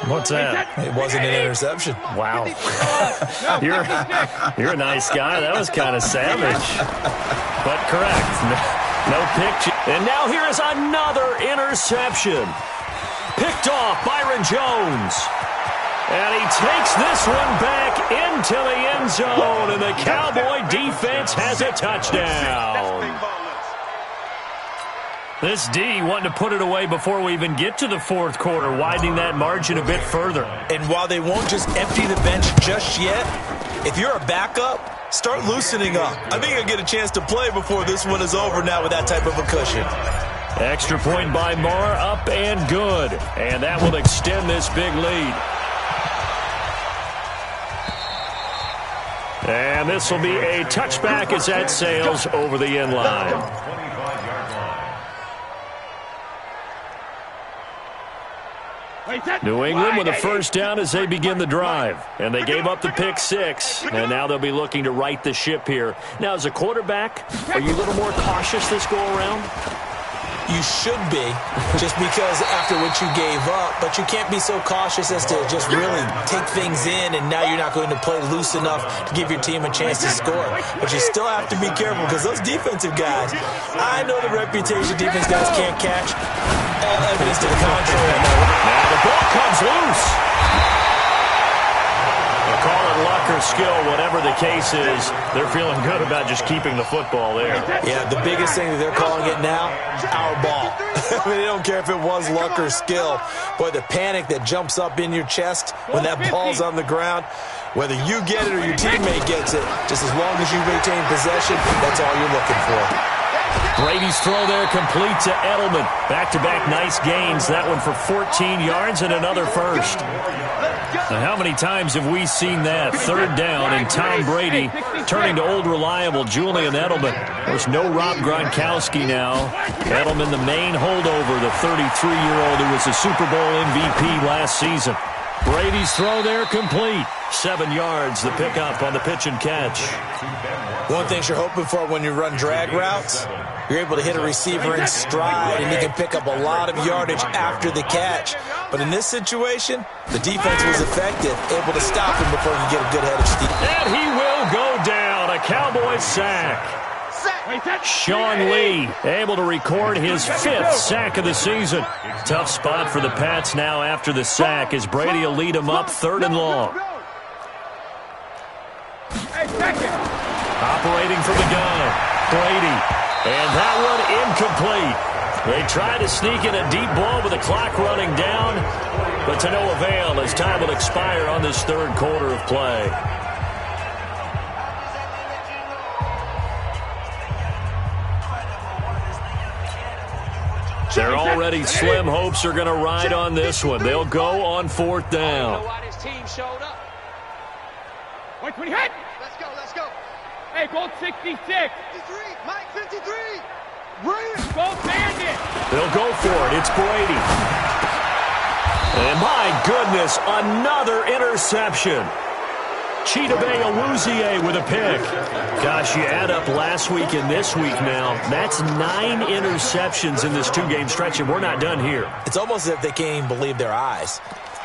What's that? It wasn't an interception. Wow. You're a nice guy. That was kind of savage. But correct. No pick. And now here is another interception. Picked off Byron Jones. And he takes this one back into the end zone, and the Cowboy defense has a touchdown. This D wanting to put it away before we even get to the 4th quarter, widening that margin a bit further. And while they won't just empty the bench just yet, if you're a backup, start loosening up. I think you'll get a chance to play before this one is over now with that type of a cushion. Extra point by Marr, up and good. And that will extend this big lead. And this will be a touchback as that sails over the end line. New England with a first down as they begin the drive. And they gave up the pick 6, and now they'll be looking to right the ship here. Now, as a quarterback, are you a little more cautious this go-around? You should be, just because after what you gave up, but you can't be so cautious as to just really take things in, and now you're not going to play loose enough to give your team a chance to score. But you still have to be careful, because those defensive guys, I know the reputation defense guys can't catch. All evidence to the contrary. Now the ball comes loose. They'll call it luck or skill, whatever the case is. They're feeling good about just keeping the football there. Yeah, the biggest thing that they're calling it now, our ball. I mean, they don't care if it was luck or skill. Boy, the panic that jumps up in your chest when that ball's on the ground, whether you get it or your teammate gets it, just as long as you retain possession, that's all you're looking for. Brady's throw there complete to Edelman. Back-to-back nice gains. That one for 14 yards and another first. Now, how many times have we seen that? 3rd down and Tom Brady turning to old reliable Julian Edelman. There's no Rob Gronkowski now. Edelman, the main holdover, the 33-year-old who was the Super Bowl MVP last season. Brady's throw there complete. 7 yards, the pickup on the pitch and catch. One thing you're hoping for when you run drag routes, you're able to hit a receiver in stride, and he can pick up a lot of yardage after the catch. But in this situation, the defense was effective, able to stop him before he could get a good head of steam. And he will go down. A Cowboy sack. Sean Lee able to record his 5th sack of the season. Tough spot for the Pats now after the sack as Brady will lead them up 3rd and long. Operating from the gun, Brady. And that one incomplete. They try to sneak in a deep ball with the clock running down, but to no avail as time will expire on this 3rd quarter of play. Their already slim hopes are going to ride on this one. They'll go on 4th down. Let's go, let's go. Hey, Gold 66. 53, Mike 53. Go Bandit. They'll go for it. It's Brady. And my goodness, another interception. Chidobe Awuzie with a pick. Gosh, you add up last week and this week now, that's 9 interceptions in this 2-game stretch, and we're not done here. It's almost as if they can't even believe their eyes.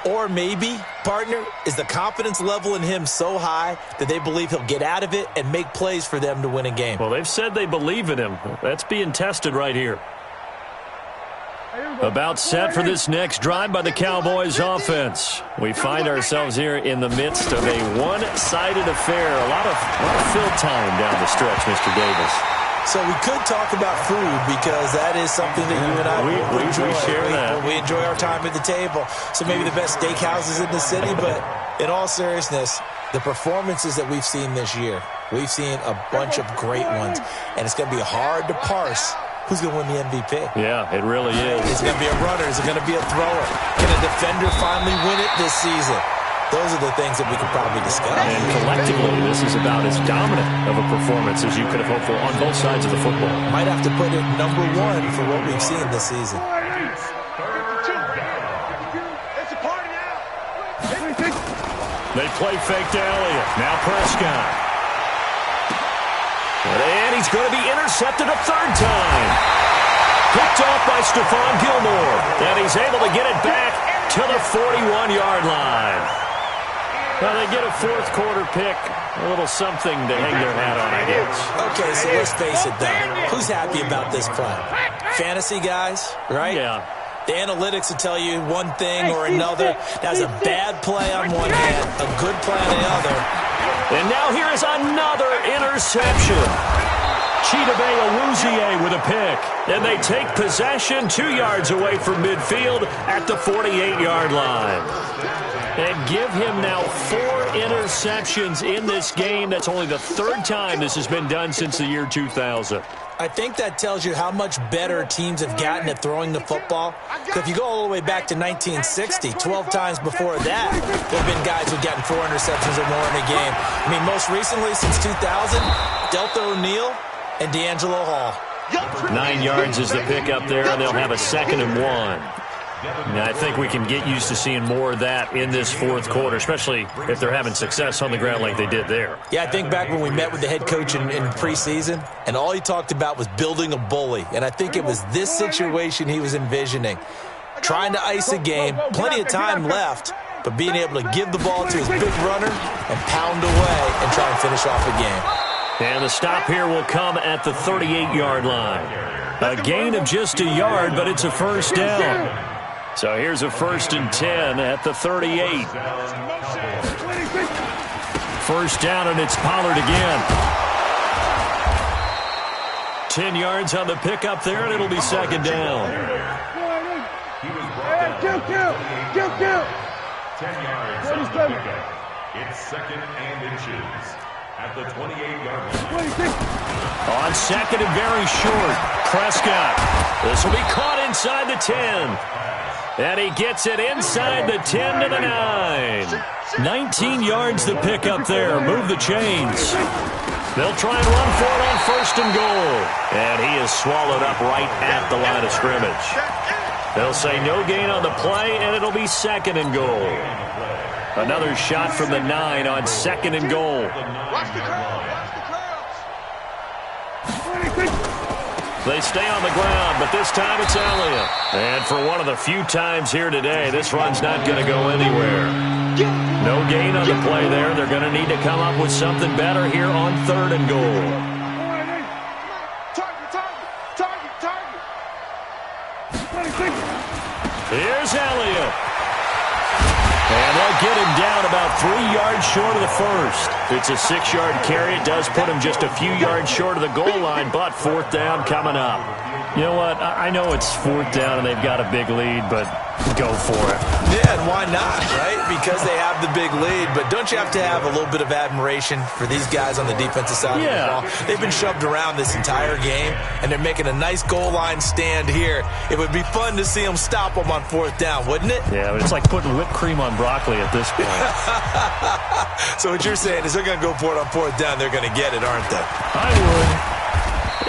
Or maybe, partner, is the confidence level in him so high that they believe he'll get out of it and make plays for them to win a game. Well, they've said they believe in him. That's being tested right here. About set for this next drive by the Cowboys offense. We find ourselves here in the midst of a one-sided affair. A lot of fill time down the stretch, Mr. Davis. So we could talk about food because that is something that you and I we share that. We enjoy our time at the table. So maybe the best steakhouses in the city, but in all seriousness, the performances that we've seen this year, we've seen a bunch of great ones, and it's going to be hard to parse who's going to win the MVP. Yeah, it really is. Is it going to be a runner? Is it going to be a thrower? Can a defender finally win it this season? Those are the things that we could probably discuss. And collectively, this is about as dominant of a performance as you could have hoped for on both sides of the football. Might have to put it #1 for what we've seen this season. It's a party now. They play fake to Elliott. Now Prescott. And he's going to be intercepted a 3rd time. Picked off by Stephon Gilmore. And he's able to get it back to the 41-yard line. Well, they get a 4th quarter pick. A little something to hang their hat on, I guess. Okay, so let's face it, though. Who's happy about this play? Fantasy guys, right? Yeah. The analytics will tell you one thing or another. That's a bad play on one hand, a good play on the other. And now here is another interception. Chidobe Awuzie with a pick. And they take possession 2 yards away from midfield at the 48-yard line. And give him now 4 interceptions in this game. That's only the 3rd time this has been done since the year 2000. I think that tells you how much better teams have gotten at throwing the football. If you go all the way back to 1960, 12 times before that, there have been guys who've gotten 4 interceptions or more in a game. I mean, most recently, since 2000, Delta O'Neal and D'Angelo Hall. 9 yards is the pick up there, and they'll have a 2nd and 1. Now, I think we can get used to seeing more of that in this 4th quarter, especially if they're having success on the ground like they did there. Yeah, I think back when we met with the head coach in preseason, and all he talked about was building a bully. And I think it was this situation he was envisioning. Trying to ice a game, plenty of time left, but being able to give the ball to his big runner and pound away and try and finish off a game. And the stop here will come at the 38-yard line. A gain of just a yard, but it's a 1st down. So here's a 1st and 10 at the 38. 1st down, and it's Pollard again. 10 yards on the pickup there, and it'll be 2nd down. 10 yards on the pickup. It's 2nd and inches at the 28-yard line. On 2nd and very short, Prescott. This will be caught inside the 10. And he gets it inside the 10 to the 9. 19 yards to pick up there. Move the chains. They'll try and run for it on 1st and goal. And he is swallowed up right at the line of scrimmage. They'll say no gain on the play, and it'll be 2nd and goal. Another shot from the 9 on 2nd and goal. They stay on the ground, but this time it's Elliott. And for one of the few times here today, this run's not going to go anywhere. No gain on the play there. They're going to need to come up with something better here on 3rd and goal. Here's Elliott. And they'll get him down about 3 yards short of the first. It's a 6-yard carry. It does put him just a few yards short of the goal line, but fourth down coming up. You know what? I know it's fourth down and they've got a big lead, but go for it. Yeah, and why not, right? Because they have the big lead. But don't you have to have a little bit of admiration for these guys on the defensive side of the ball? They've been shoved around this entire game, and they're making a nice goal line stand here. It would be fun to see them stop them on fourth down, wouldn't it? Yeah, but it's like putting whipped cream on broccoli at this point. So what you're saying is they're going to go for it on fourth down. They're going to get it, aren't they? I would.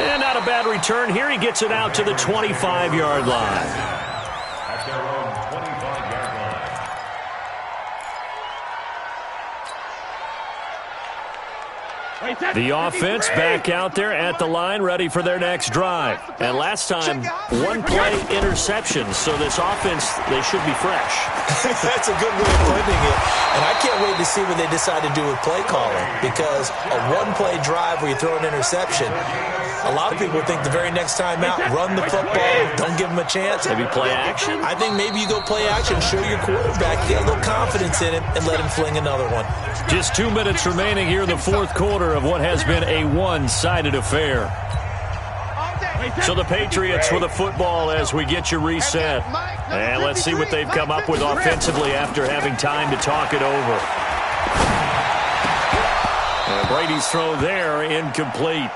And not a bad return here. He gets it out to the 25-yard line. At their own 25-yard line. The offense back out there at the line, ready for their next drive. And last time, one-play interception. So this offense, they should be fresh. That's a good way of putting it. And I can't wait to see what they decide to do with play calling, because a one-play drive where you throw an interception, a lot of people think the very next time out, run the football, don't give them a chance. Maybe play action? I think maybe you go play action, show your quarterback, get a little confidence in him, and let him fling another one. Just 2 minutes remaining here in the fourth quarter of what has been a one-sided affair. So the Patriots with the football as we get you reset. And let's see what they've come up with offensively after having time to talk it over. And Brady's throw there, incomplete.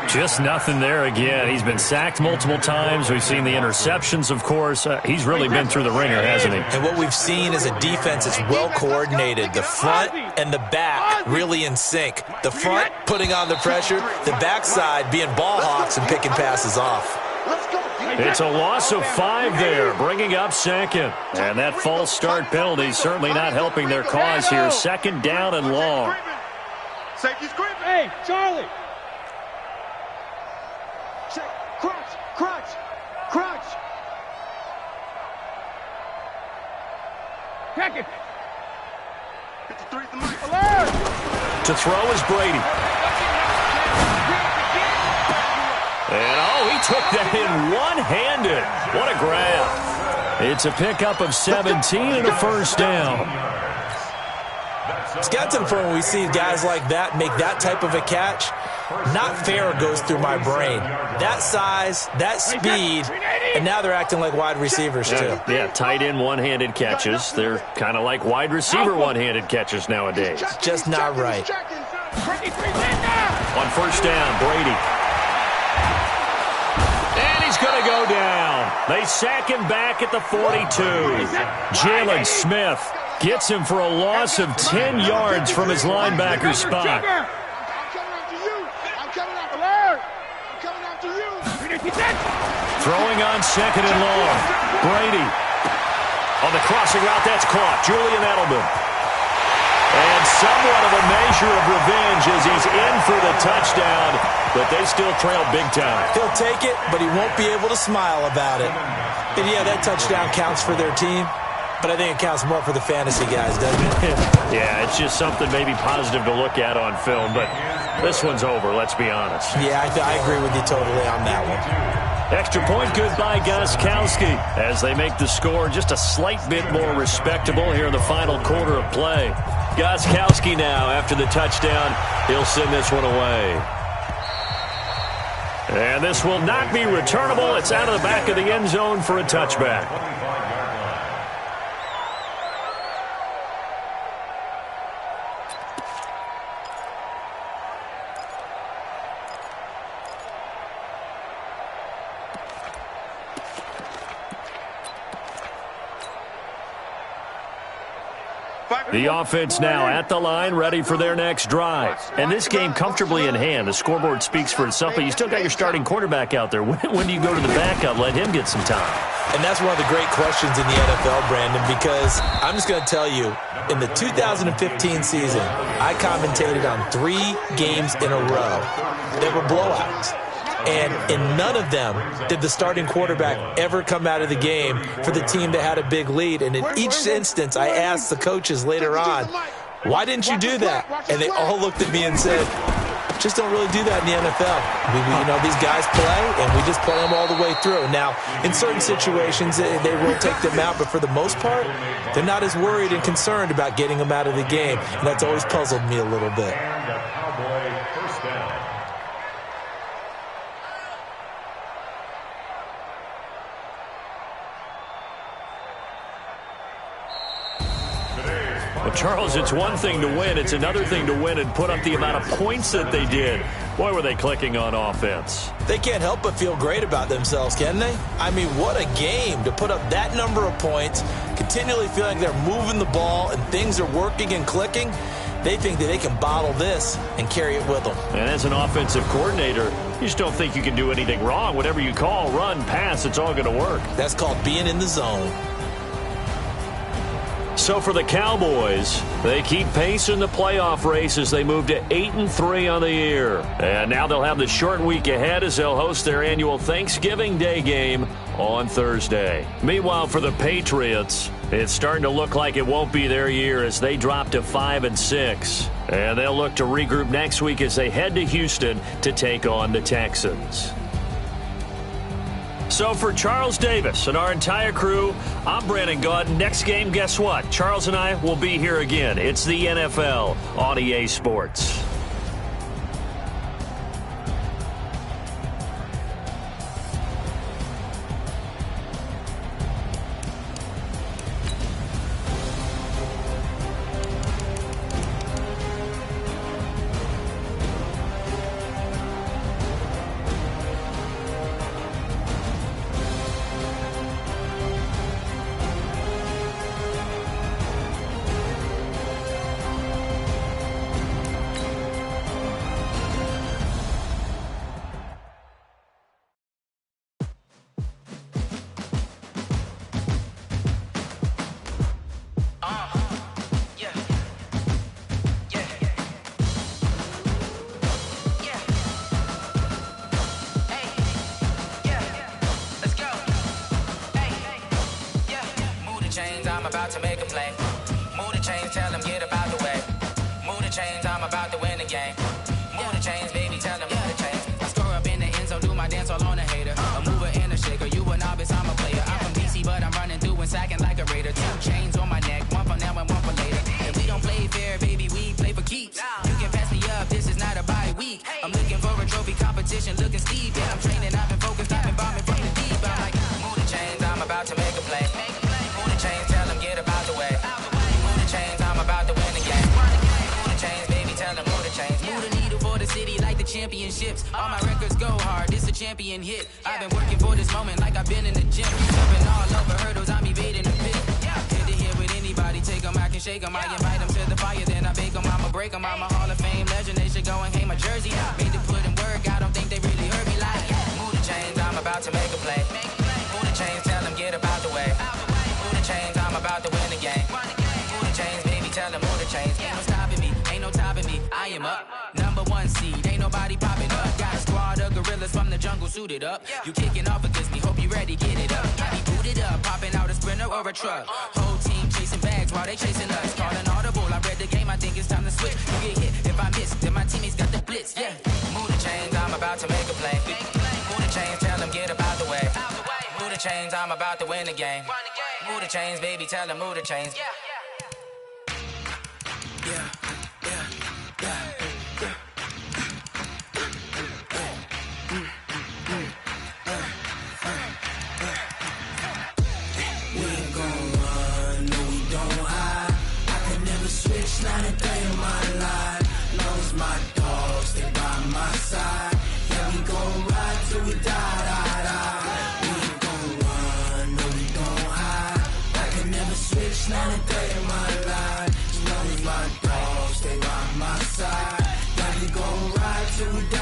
Just nothing there again. He's been sacked multiple times. We've seen the interceptions, of course. He's really been through the ringer, hasn't he? And what we've seen is a defense that's well coordinated. The front and the back really in sync. The front putting on the pressure, the backside being ball hawks and picking passes off. It's a loss of 5 there, bringing up second. And that false start penalty certainly not helping their cause here. Second down and long. Safety's creeping. Hey, Charlie. Crunch. Crack it. 53's the mic. Alert. To throw is Brady. And, he took that in one-handed. What a grab. It's a pickup of 17 and a first down. It's got to the point when we see guys like that make that type of a catch. Not fair goes through my brain. That size, that speed, and now they're acting like wide receivers too. Yeah, tight end one-handed catches. They're kind of like wide receiver one-handed catches nowadays. Just not right. On first down, Brady. And he's going to go down. They sack him back at the 42. Jalen Smith gets him for a loss of 10 yards from his linebacker spot. Throwing on second and long. Brady. On the crossing route, that's caught. Julian Edelman. And somewhat of a measure of revenge as he's in for the touchdown, but they still trail big time. He'll take it, but he won't be able to smile about it. And yeah, that touchdown counts for their team, but I think it counts more for the fantasy guys, doesn't it? Yeah, it's just something maybe positive to look at on film, but this one's over, let's be honest. Yeah, I agree with you totally on that one. Extra point good by Gostkowski as they make the score just a slight bit more respectable here in the final quarter of play. Gostkowski now, after the touchdown, he'll send this one away. And this will not be returnable. It's out of the back of the end zone for a touchback. The offense now at the line, ready for their next drive. And this game comfortably in hand. The scoreboard speaks for itself, but you still got your starting quarterback out there. When do you go to the backup, let him get some time? And that's one of the great questions in the NFL, Brandon, because I'm just going to tell you, in the 2015 season, I commentated on 3 games in a row that were blowouts. And in none of them did the starting quarterback ever come out of the game for the team that had a big lead. And in each instance, I asked the coaches later on, why didn't you do that? And they all looked at me and said, just don't really do that in the NFL. These guys play, and we just play them all the way through. Now, in certain situations, they will take them out, but for the most part, they're not as worried and concerned about getting them out of the game, and that's always puzzled me a little bit. And a Cowboy first down. Well, Charles, it's one thing to win. It's another thing to win and put up the amount of points that they did. Boy, were they clicking on offense. They can't help but feel great about themselves, can they? I mean, what a game to put up that number of points, continually feeling they're moving the ball and things are working and clicking. They think that they can bottle this and carry it with them. And as an offensive coordinator, you just don't think you can do anything wrong. Whatever you call, run, pass, it's all going to work. That's called being in the zone. So for the Cowboys, they keep pace in the playoff race as they move to 8-3 on the year. And now they'll have the short week ahead as they'll host their annual Thanksgiving Day game on Thursday. Meanwhile, for the Patriots, it's starting to look like it won't be their year as they drop to 5-6. And they'll look to regroup next week as they head to Houston to take on the Texans. So for Charles Davis and our entire crew, I'm Brandon Gaudin. Next game, guess what? Charles and I will be here again. It's the NFL on EA Sports. I'm about to make a play. Move the chains, tell them get up out the way. Move the chains, I'm about to win the game. Move the chains, baby, tell them move the chains. I score up in the end zone, do my dance all on a hater. A mover and a shaker, you a novice, I'm a player. I'm from DC, but I'm running through and sacking like a raider. 2 chains on my neck, one for now and one for later. And we don't play fair, baby, we play for keeps. You can pass me up, this is not a bye week. I'm looking for a trophy competition, looking steep. Yeah, I'm training, I've been focused, I've been bombing from the deep. I'm like, move the chains, I'm about to make a play. Move the chains, tell them get up out the way. Move the chains, I'm about to win the game. Move the chains, baby, tell them move the chains. Move the needle for the city like the championships. All my records go hard, this a champion hit. I've been working for this moment like I've been in the gym. Jumping all over hurdles, I'm evading the pit. Hit to hit with anybody, take them, I can shake them. I invite them to the fire, then I bake them, I'ma break them. I'm a Hall of Fame legend, they should go and hang my jersey. Made to put in work, I don't think they really heard me like. Move the chains, I'm about to make a play. Move the chains, tell them get up out the way. Move the chains, I'm about to win the game. Move the chains, baby, tell them move the chains. Ain't no stopping me, ain't no topping me, I am up. #1 seed, ain't nobody popping up. Got a squad of gorillas from the jungle suited up. You kicking off against me, hope you ready, get it up. I be booted up, popping out a Sprinter or a truck. Whole team chasing bags while they chasing us. Calling audible, I read the game, I think it's time to switch. You get hit, if I miss, then my teammates got the blitz, yeah. Move the chains, I'm about to make a play. Move the chains, tell them get up out the way. Move the chains, I'm about to win the game. Move the chains, baby, tell them move the chains. Yeah. Not a day in my life. Long as my dogs, they by my side. Yeah, we gon' ride till we die. We ain't gon' run, no, we gon' hide. I can never switch, not a day in my life. As long as my dogs, they by my side. Yeah, we gon' ride till we die.